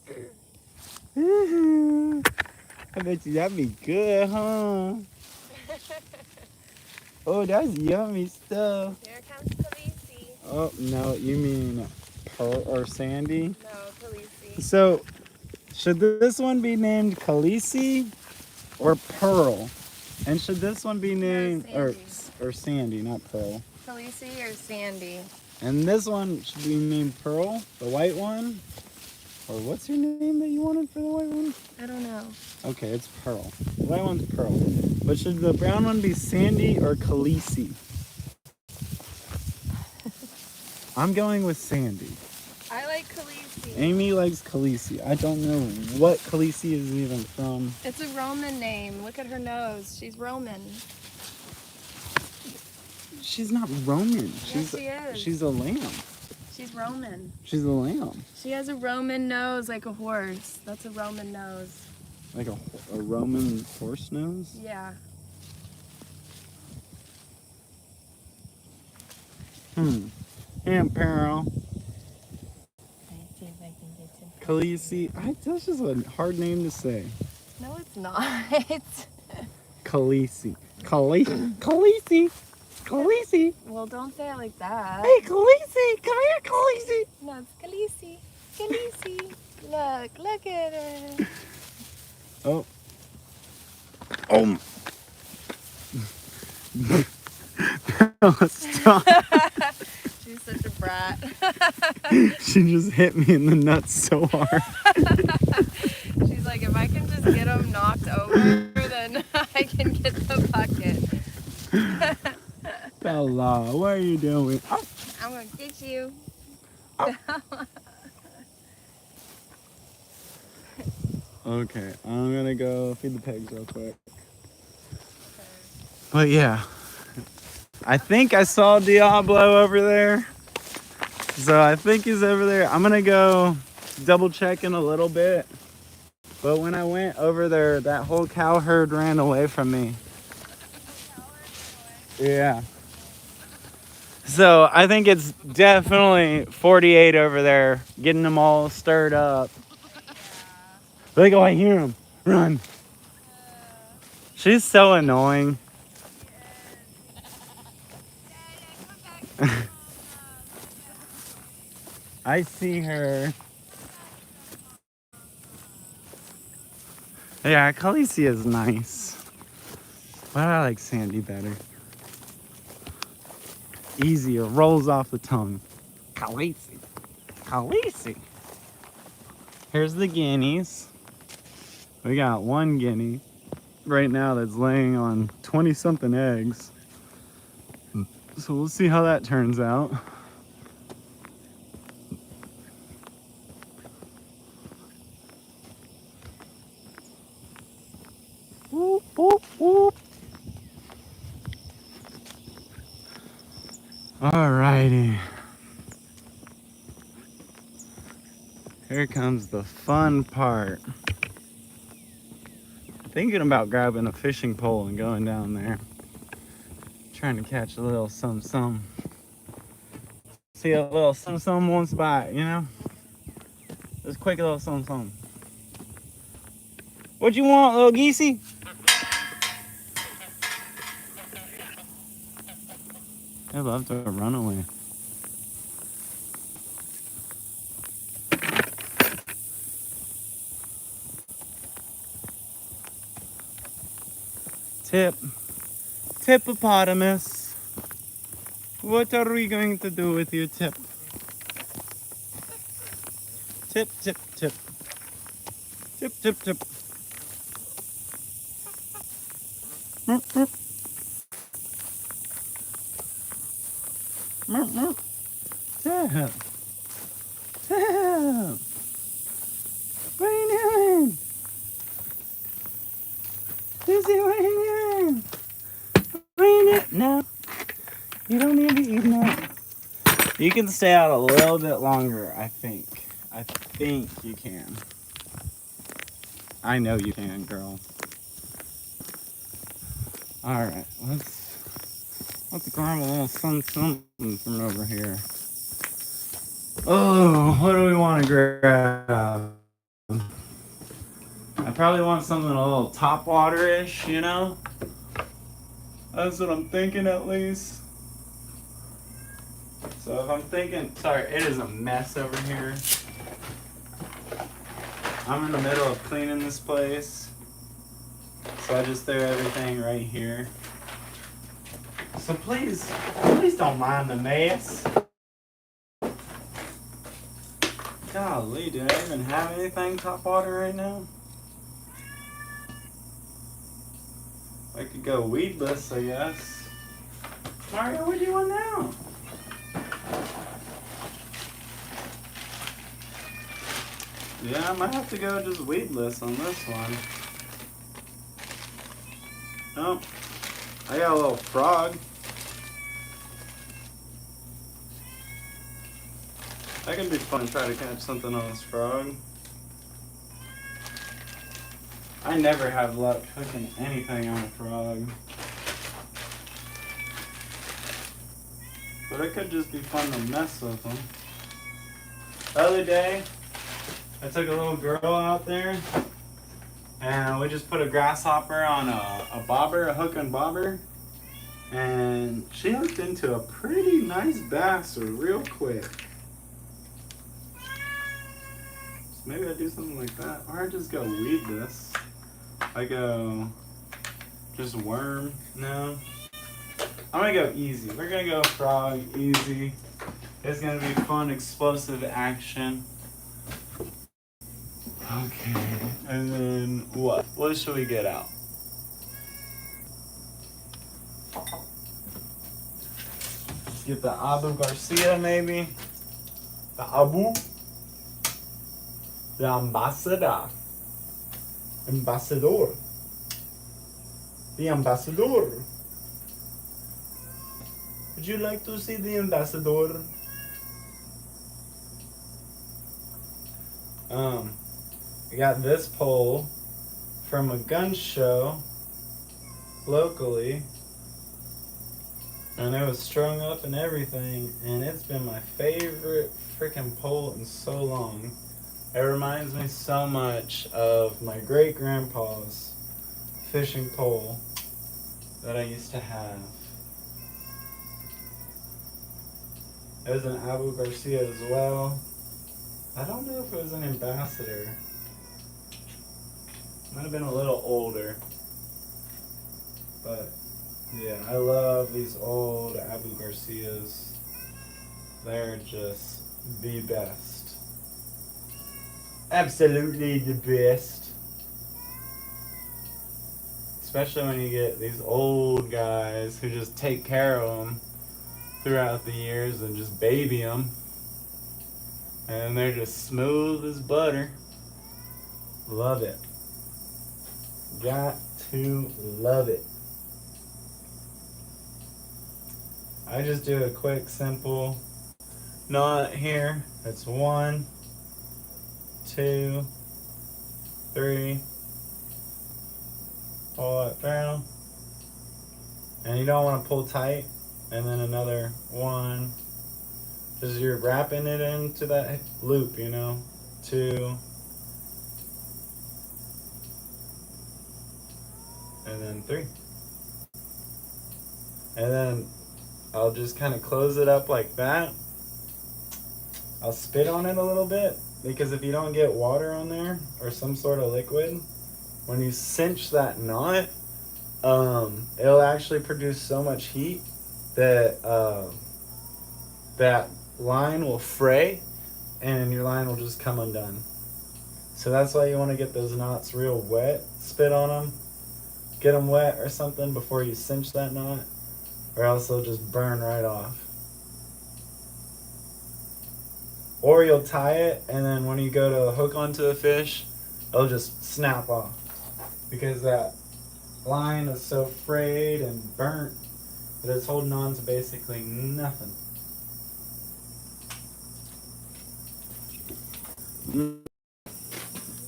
I bet you that'd be good, huh? Oh, that's yummy stuff. Here comes Khaleesi. Oh, no, you mean Pearl or Sandy? No, Khaleesi. So, should this one be named Khaleesi or Pearl? And should this one be named or Sandy, not Pearl? Khaleesi or Sandy? And this one should be named Pearl, the white one? Or what's your name that you wanted for the white one? I don't know. Okay, it's Pearl. The white one's Pearl. But should the brown one be Sandy or Khaleesi? I'm going with Sandy. I like Khaleesi. Amy likes Khaleesi. I don't know what Khaleesi is even from. It's a Roman name. Look at her nose. She's Roman. She's not Roman. Yes, she is. She's a lamb. She's Roman. She's a lamb. She has a Roman nose like a horse. That's a Roman nose. Like a Roman horse nose? Yeah. Aunt Pearl. Let's see if I can get some. Khaleesi. That's just a hard name to say. No, it's not. Khaleesi. Khaleesi. Khaleesi. Well, don't say it like that. Hey, Khaleesi. Come here, Khaleesi. No, it's Khaleesi. Khaleesi. Look at her. Oh. Stop. She's such a brat. She just hit me in the nuts so hard. She's like, if I can just get him knocked over, then I can get the bucket. Bella, what are you doing? Oh. I'm gonna get you. Okay, I'm gonna go feed the pigs real quick. But yeah, I think I saw Diablo over there. So I think he's over there. I'm gonna go double check in a little bit. But when I went over there, that whole cow herd ran away from me. Yeah. So I think it's definitely 48 over there, getting them all stirred up. Like, oh, I hear him. Run. She's so annoying. I see her. Yeah, Khaleesi is nice. But I like Sandy better. Easier, rolls off the tongue. Khaleesi. Khaleesi. Here's the guineas. We got one guinea right now that's laying on 20-something eggs. So we'll see how that turns out. Whoop, whoop, whoop. Alrighty. Here comes the fun part. Thinking about grabbing a fishing pole and going down there. Trying to catch a little some. See a little some wants bite, you know? Just quick little some. What you want, little geesey? I love to run away. Hippopotamus. What are we going to do with you, Tip? Tip. Tip. Tip. What are you doing? Susie, what are you doing? No, you don't need to eat that. You can stay out a little bit longer, I think. I think you can. I know you can, girl. Alright, let's grab a little something from over here. Oh, what do we want to grab? I probably want something a little top water-ish, you know? That's what I'm thinking at least. So if I'm thinking, sorry, it is a mess over here. I'm in the middle of cleaning this place. So I just threw everything right here. So please don't mind the mess. Golly, do I even have anything top water right now? I could go weedless, I guess. Mario, what do you want now? Yeah, I might have to go just weedless on this one. Oh, I got a little frog. That can be fun to try to catch something on this frog. I never have luck hooking anything on a frog. But it could just be fun to mess with them. The other day, I took a little girl out there and we just put a grasshopper on a bobber, a hook and bobber. And she hooked into a pretty nice bass real quick. So maybe I do something like that. Or I just go weedless. I go just worm. No. I'm gonna go easy. We're gonna go frog easy. It's gonna be fun, explosive action. Okay. And then what? What should we get out? Let's get the Abu Garcia maybe. The Abu. The Ambassador. Ambassador. The Ambassador. Would you like to see the Ambassador? I got this pole from a gun show locally. And it was strung up and everything. And it's been my favorite freaking pole in so long. It reminds me so much of my great-grandpa's fishing pole that I used to have. It was an Abu Garcia as well. I don't know if it was an Ambassador. Might have been a little older. But yeah, I love these old Abu Garcias. They're just the best. Absolutely the best. Especially when you get these old guys who just take care of them throughout the years and just baby them. And they're just smooth as butter. Love it. Got to love it. I just do a quick, simple knot here. It's 1, 2, 3. Pull it down. And you don't want to pull tight. And then another 1. Because you're wrapping it into that loop, you know. 2. And then 3. And then I'll just kind of close it up like that. I'll spit on it a little bit, because if you don't get water on there or some sort of liquid, when you cinch that knot, it'll actually produce so much heat that that line will fray and your line will just come undone. So that's why you want to get those knots real wet. Spit on them, get them wet or something before you cinch that knot, or else they'll just burn right off. Or you'll tie it, and then when you go to hook onto a fish, it'll just snap off, because that line is so frayed and burnt that it's holding on to basically nothing.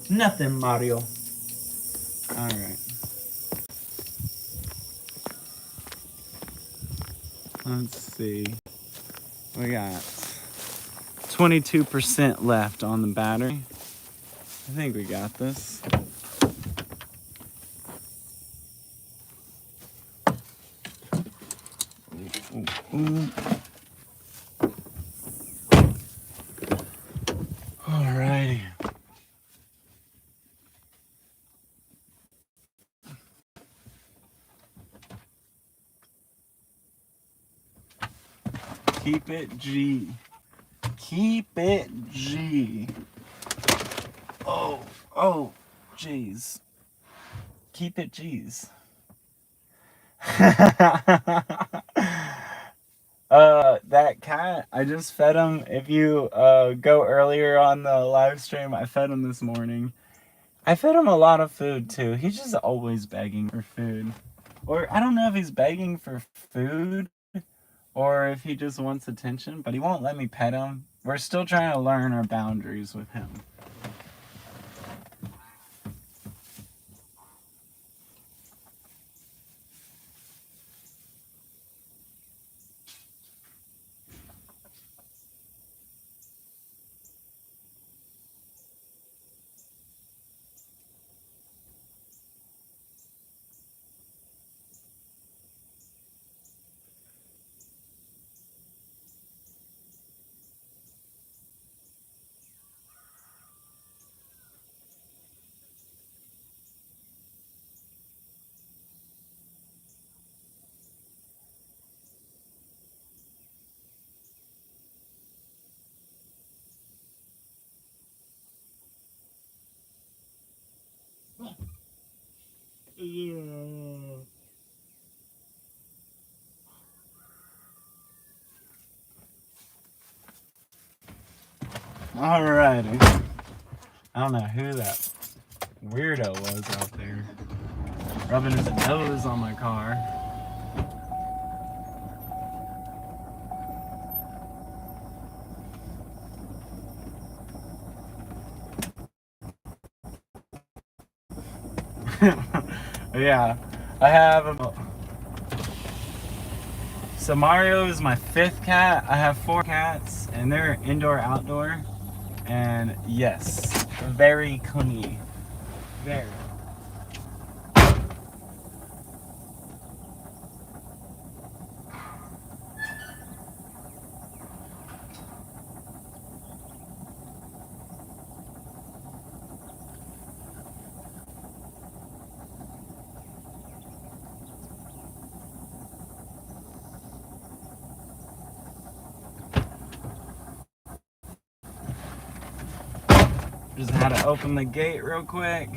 Nothing, Mario. All right. Let's see. We got 22% left on the battery. I think we got this. Ooh. Alrighty. Keep it G. Keep it G. Oh, jeez. Keep it G's. That cat, I just fed him. If you go earlier on the live stream, I fed him this morning. I fed him a lot of food too. He's just always begging for food. Or I don't know if he's begging for food or if he just wants attention, but he won't let me pet him. We're still trying to learn our boundaries with him. Alrighty. I don't know who that weirdo was out there rubbing his nose on my car. Yeah, I have a... So Mario is my 5th cat. I have 4 cats and they're indoor outdoor. And yes, very clingy. Very. Just had to open the gate real quick.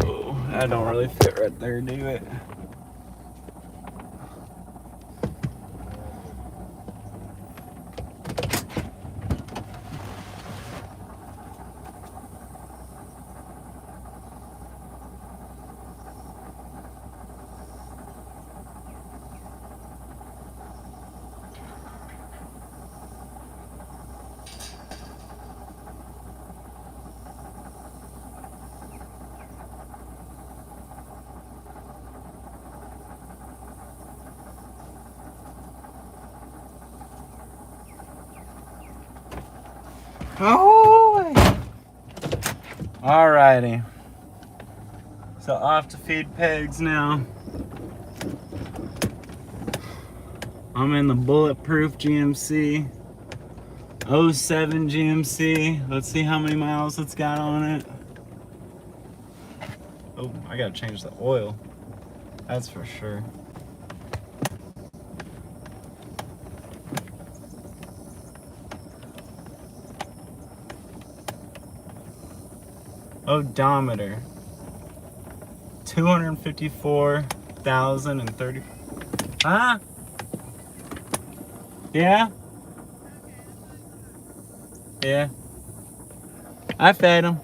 Oh, that don't really fit right there, do it? Oh! Alrighty. So off to feed pigs now. I'm in the bulletproof GMC. 07 GMC. Let's see how many miles it's got on it. Oh, I gotta change the oil. That's for sure. Odometer. 254,030. Huh? Yeah? Yeah. I fed him.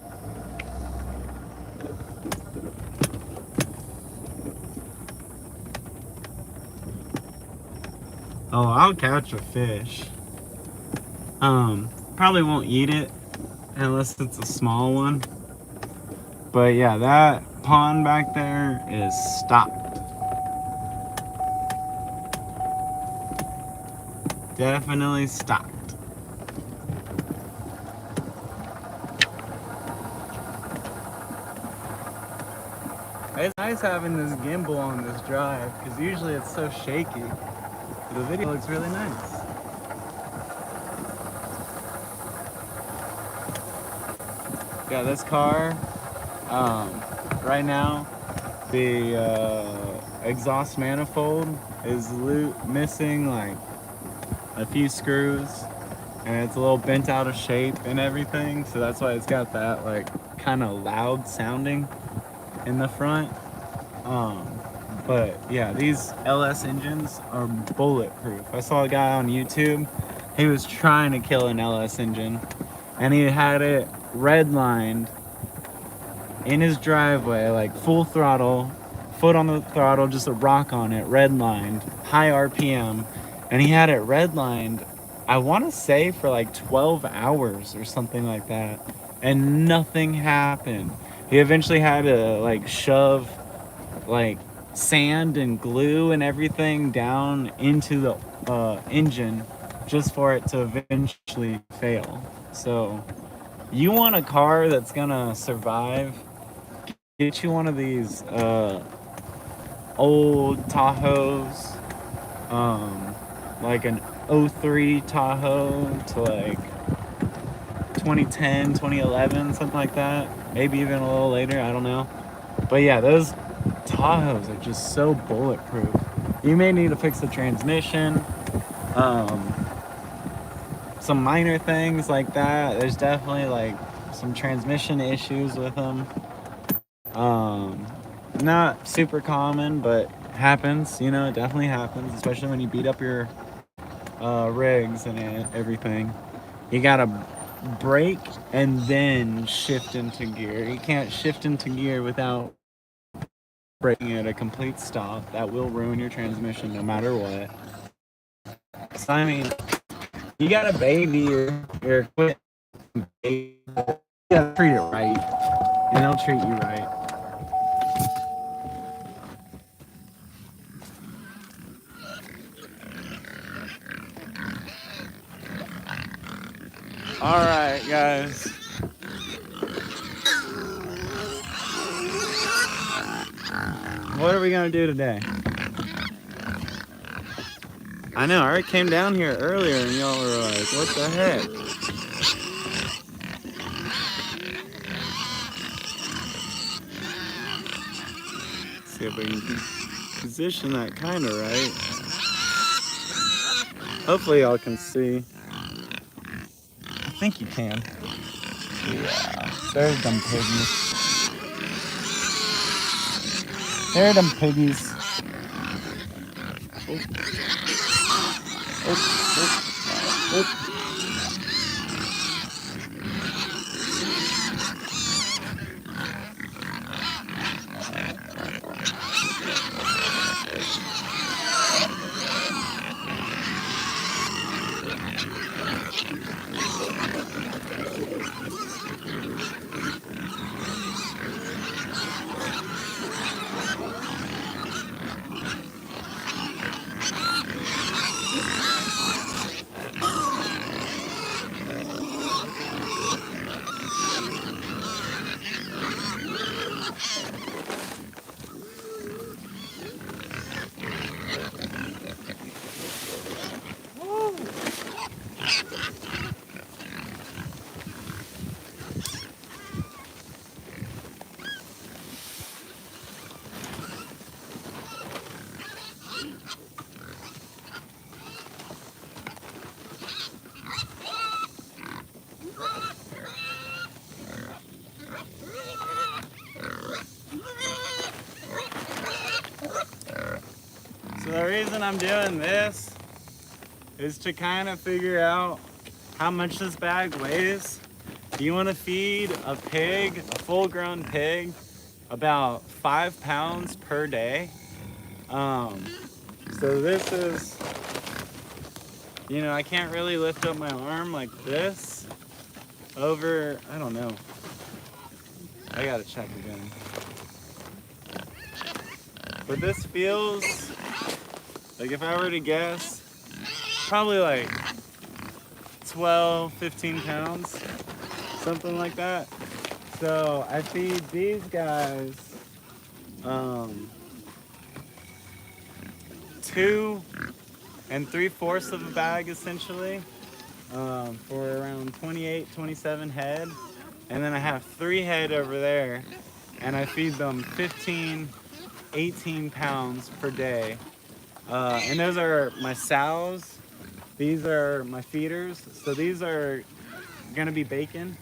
Oh, I'll catch a fish. Probably won't eat it unless it's a small one. But yeah, that pond back there is stocked. Definitely stocked. It's nice having this gimbal on this drive because usually it's so shaky. The video looks really nice. Yeah, this car, right now, the exhaust manifold is missing like a few screws, and it's a little bent out of shape and everything, so that's why it's got that like kind of loud sounding in the front. But yeah, these LS engines are bulletproof. I saw a guy on YouTube, he was trying to kill an LS engine, and he had it redlined in his driveway, like full throttle, foot on the throttle, just a rock on it, redlined, high RPM, and he had it redlined, I want to say for like 12 hours or something like that, and nothing happened. He eventually had to like shove like sand and glue and everything down into the engine just for it to eventually fail. So you want a car that's gonna survive, get you one of these old Tahoes, like an '03 Tahoe to like 2010, 2011, something like that. Maybe even a little later, I don't know. But yeah, those Tahoes are just so bulletproof. You may need to fix the transmission, some minor things like that. There's definitely like some transmission issues with them. Not super common, but happens, you know, it definitely happens, especially when you beat up your rigs and everything. You gotta brake and then shift into gear. You can't shift into gear without braking at a complete stop. That will ruin your transmission no matter what. So, I mean, you gotta baby your equipment. You gotta treat it right, and they'll treat you right. All right, guys. What are we gonna do today? I know, I already came down here earlier and y'all were like, what the heck? See if we can position that kind of right. Hopefully y'all can see. I think you can. Yeah, there's them piggies. There are them piggies. Oh. So the reason I'm doing this is to kind of figure out how much this bag weighs. You want to feed a pig, a full-grown pig, about 5 pounds per day. So this is you know, I can't really lift up my arm like this over, I don't know. I gotta check again. But this feels like, if I were to guess, probably like 12, 15 pounds, something like that. So I feed these guys 2 3/4 of a bag essentially, for around 28, 27 head. And then I have 3 head over there, and I feed them 15, 18 pounds per day. And those are my sows. These are my feeders. So these are gonna be bacon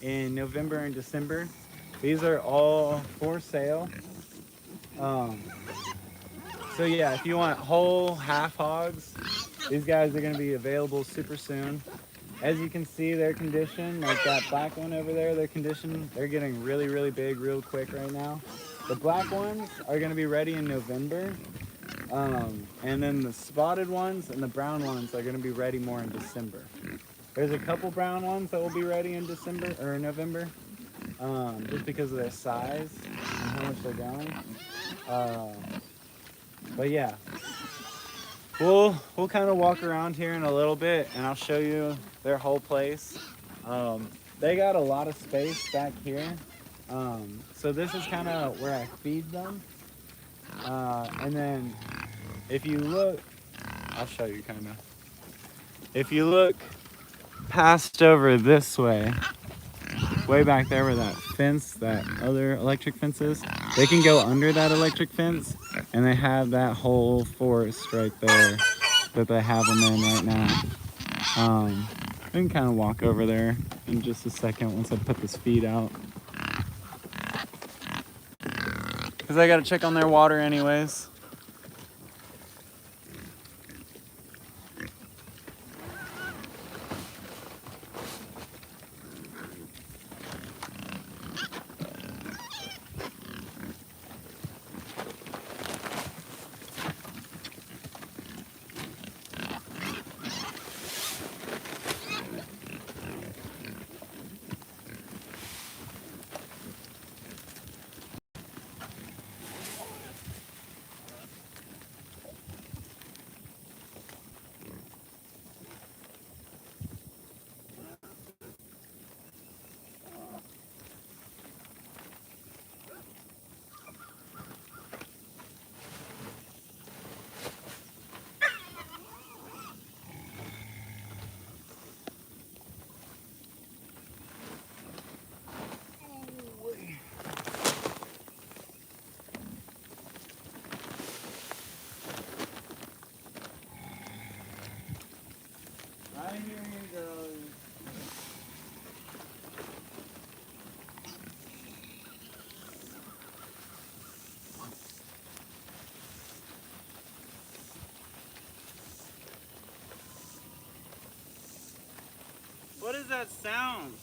in November and December. These are all for sale. So yeah, if you want whole half hogs, these guys are gonna be available super soon. As you can see, their condition, like that black one over there, their condition, they're getting really, really big real quick right now. The black ones are gonna be ready in November. And then the spotted ones and the brown ones are gonna be ready more in December. There's a couple brown ones that will be ready in December or November, just because of their size and how much they're going. But yeah, we'll kind of walk around here in a little bit, and I'll show you their whole place. They got a lot of space back here, so this is kind of where I feed them. And then if you look, I'll show you kind of. If you look past over this way back there where that fence, that other electric fence is, they can go under that electric fence, and they have that whole forest right there that they have them in right now. We can kind of walk over there in just a second once I put this feed out, because I got to check on their water anyways. I hear you, girl. What is that sound?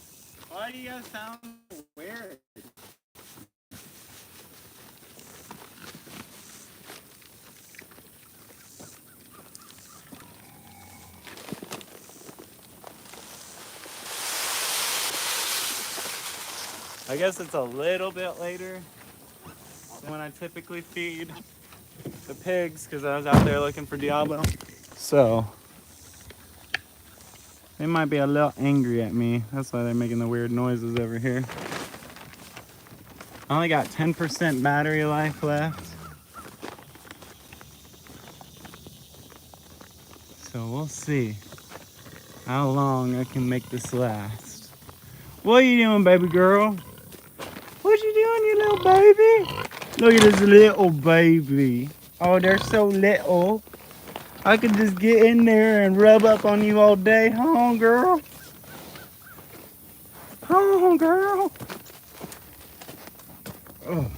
Why do you guys sound weird? I guess it's a little bit later than when I typically feed the pigs, because I was out there looking for Diablo. So they might be a little angry at me. That's why they're making the weird noises over here. I only got 10% battery life left. So we'll see how long I can make this last. What are you doing, baby girl? What you doing, you little baby? Look at this little baby. Oh, they're so little. I could just get in there and rub up on you all day, huh, girl? Huh, girl? Oh.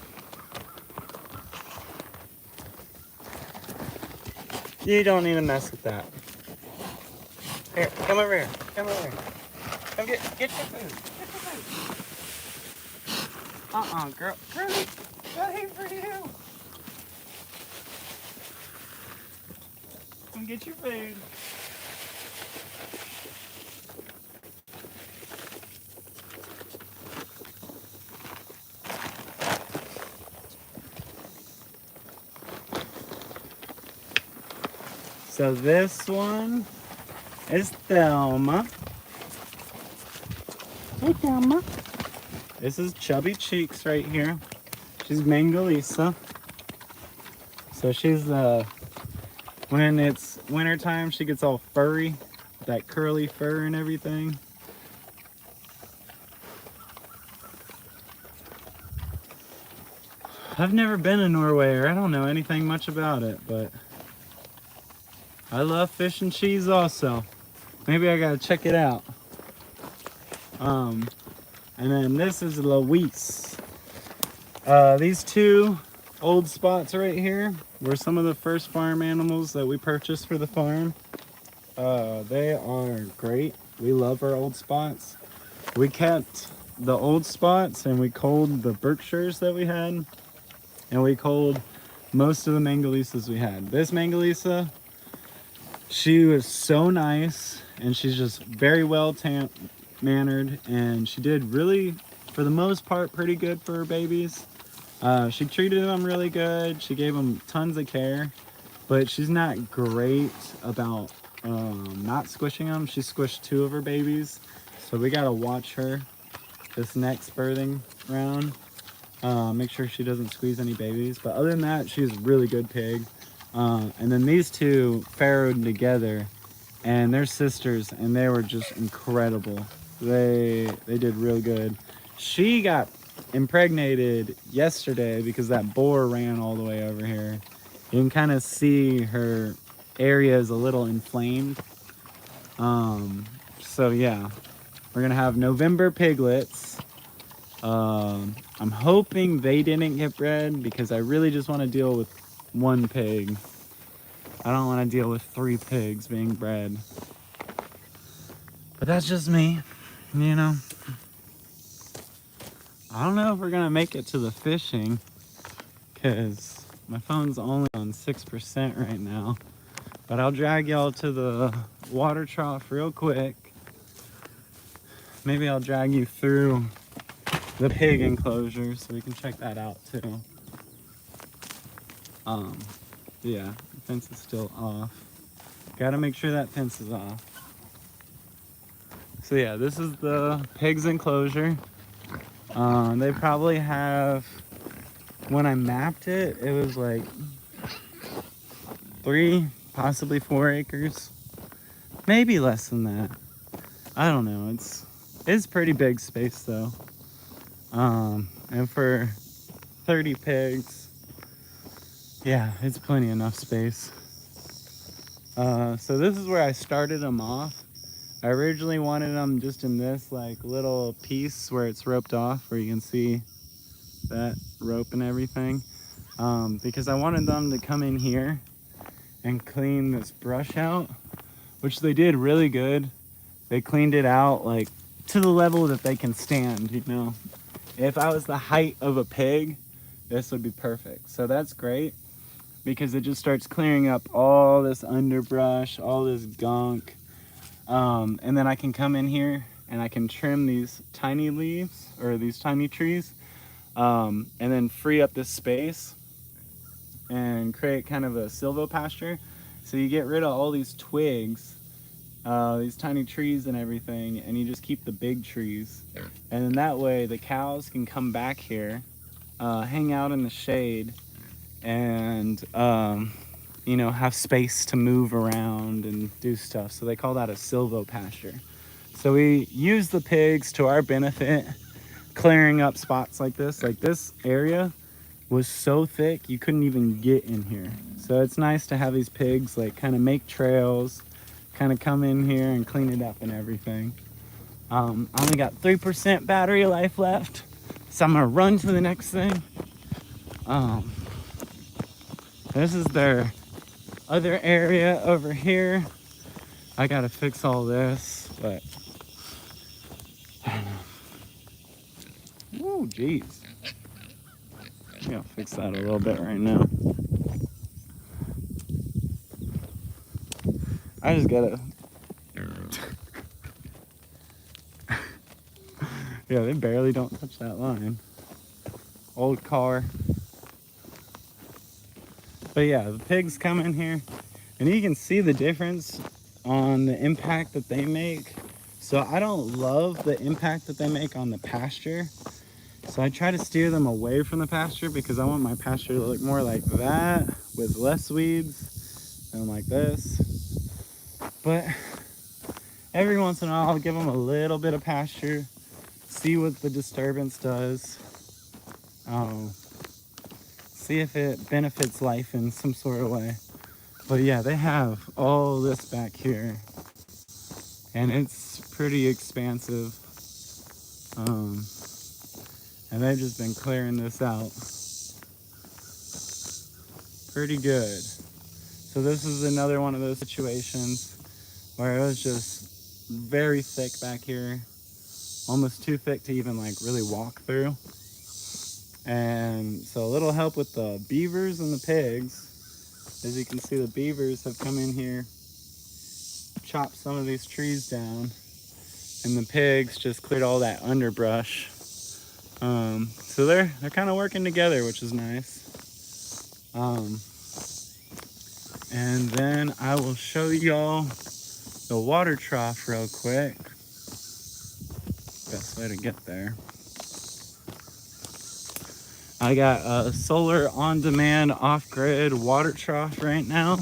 You don't need to mess with that. Here, come over here. Come over here. Come get your food. Get your food. Girl. Girlie, that ain't for you. Come get your food. So this one is Thelma. Hey, Thelma. This is Chubby Cheeks right here. She's Mangalisa. So she's when it's wintertime, she gets all furry, that curly fur and everything. I've never been to Norway, or I don't know anything much about it, but I love fish and cheese also. Maybe I gotta check it out. And then this is Luis. These two old spots right here were some of the first farm animals that we purchased for the farm. They are great. We love our old spots. We kept the old spots and we culled the Berkshires that we had, and we culled most of the Mangalisas we had. This Mangalisa, she was so nice, and she's just very well mannered, and she did really, for the most part, pretty good for her babies. She treated them really good. She gave them tons of care, but she's not great about not squishing them. She squished 2 of her babies, so we gotta watch her this next birthing round. Make sure she doesn't squeeze any babies, but other than that, she's a really good pig. And then these two farrowed together, and they're sisters, and they were just incredible. They did real good. She got impregnated yesterday because that boar ran all the way over here. You can kind of see her area is a little inflamed. So yeah, we're gonna have November piglets. I'm hoping they didn't get bred because I really just want to deal with 1 pig. I don't want to deal with 3 pigs being bred. But that's just me, you know. I don't know if we're gonna make it to the fishing because my phone's only on 6% right now. But I'll drag y'all to the water trough real quick. Maybe I'll drag you through the pig enclosure so we can check that out too. Yeah, the fence is still off. Gotta make sure that fence is off. So yeah, this is the pigs enclosure. They probably have, when I mapped it, it was like 3, possibly 4 acres. Maybe less than that. I don't know. It's pretty big space though. And for 30 pigs, yeah, it's plenty enough space. So this is where I started them off. I originally wanted them just in this like little piece where it's roped off, where you can see that rope and everything, because I wanted them to come in here and clean this brush out, which they did really good. They cleaned it out like to the level that they can stand, you know. If I was the height of a pig, this would be perfect. So that's great because it just starts clearing up all this underbrush, all this gunk. And then I can come in here and I can trim these tiny leaves or these tiny trees, and then free up this space and create kind of a silvopasture. So you get rid of all these twigs, these tiny trees and everything, and you just keep the big trees. And then that way the cows can come back here, hang out in the shade, and you know, have space to move around and do stuff. So they call that a silvopasture. So we use the pigs to our benefit, clearing up spots like this. Like this area was so thick you couldn't even get in here. So it's nice to have these pigs like kind of make trails, kind of come in here and clean it up and everything. I only got 3% battery life left, so I'm gonna run to the next thing. This is their other area over here. I gotta fix all this, but oh geez, I'm gonna fix that a little bit right now. I just gotta. Yeah, they barely don't touch that line. Old car. But yeah, the pigs come in here and you can see the difference on the impact that they make. So I don't love the impact that they make on the pasture. So I try to steer them away from the pasture because I want my pasture to look more like that with less weeds than like this. But every once in a while I'll give them a little bit of pasture, see what the disturbance does. See if it benefits life in some sort of way. But yeah, they have all this back here and it's pretty expansive. And they've just been clearing this out pretty good. So this is another one of those situations where it was just very thick back here, almost too thick to even like really walk through. And so a little help with the beavers and the pigs. As you can see, the beavers have come in here, chopped some of these trees down, and the pigs just cleared all that underbrush. So they're kind of working together, which is nice. And then I will show y'all the water trough real quick. Best way to get there. I got a solar on-demand off-grid water trough right now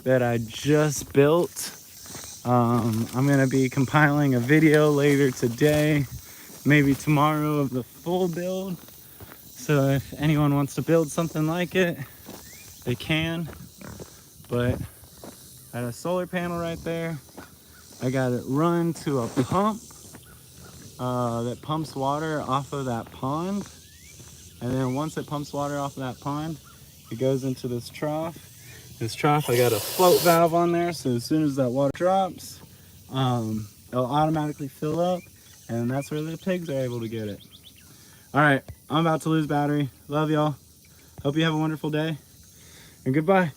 that I just built. I'm gonna be compiling a video later today, maybe tomorrow, of the full build. So if anyone wants to build something like it, they can. But I got a solar panel right there. I got it run to a pump that pumps water off of that pond. And then once it pumps water off of that pond, it goes into this trough. This trough, I got a float valve on there, so as soon as that water drops, it'll automatically fill up, and that's where the pigs are able to get it. All right, I'm about to lose battery. Love y'all. Hope you have a wonderful day, and goodbye.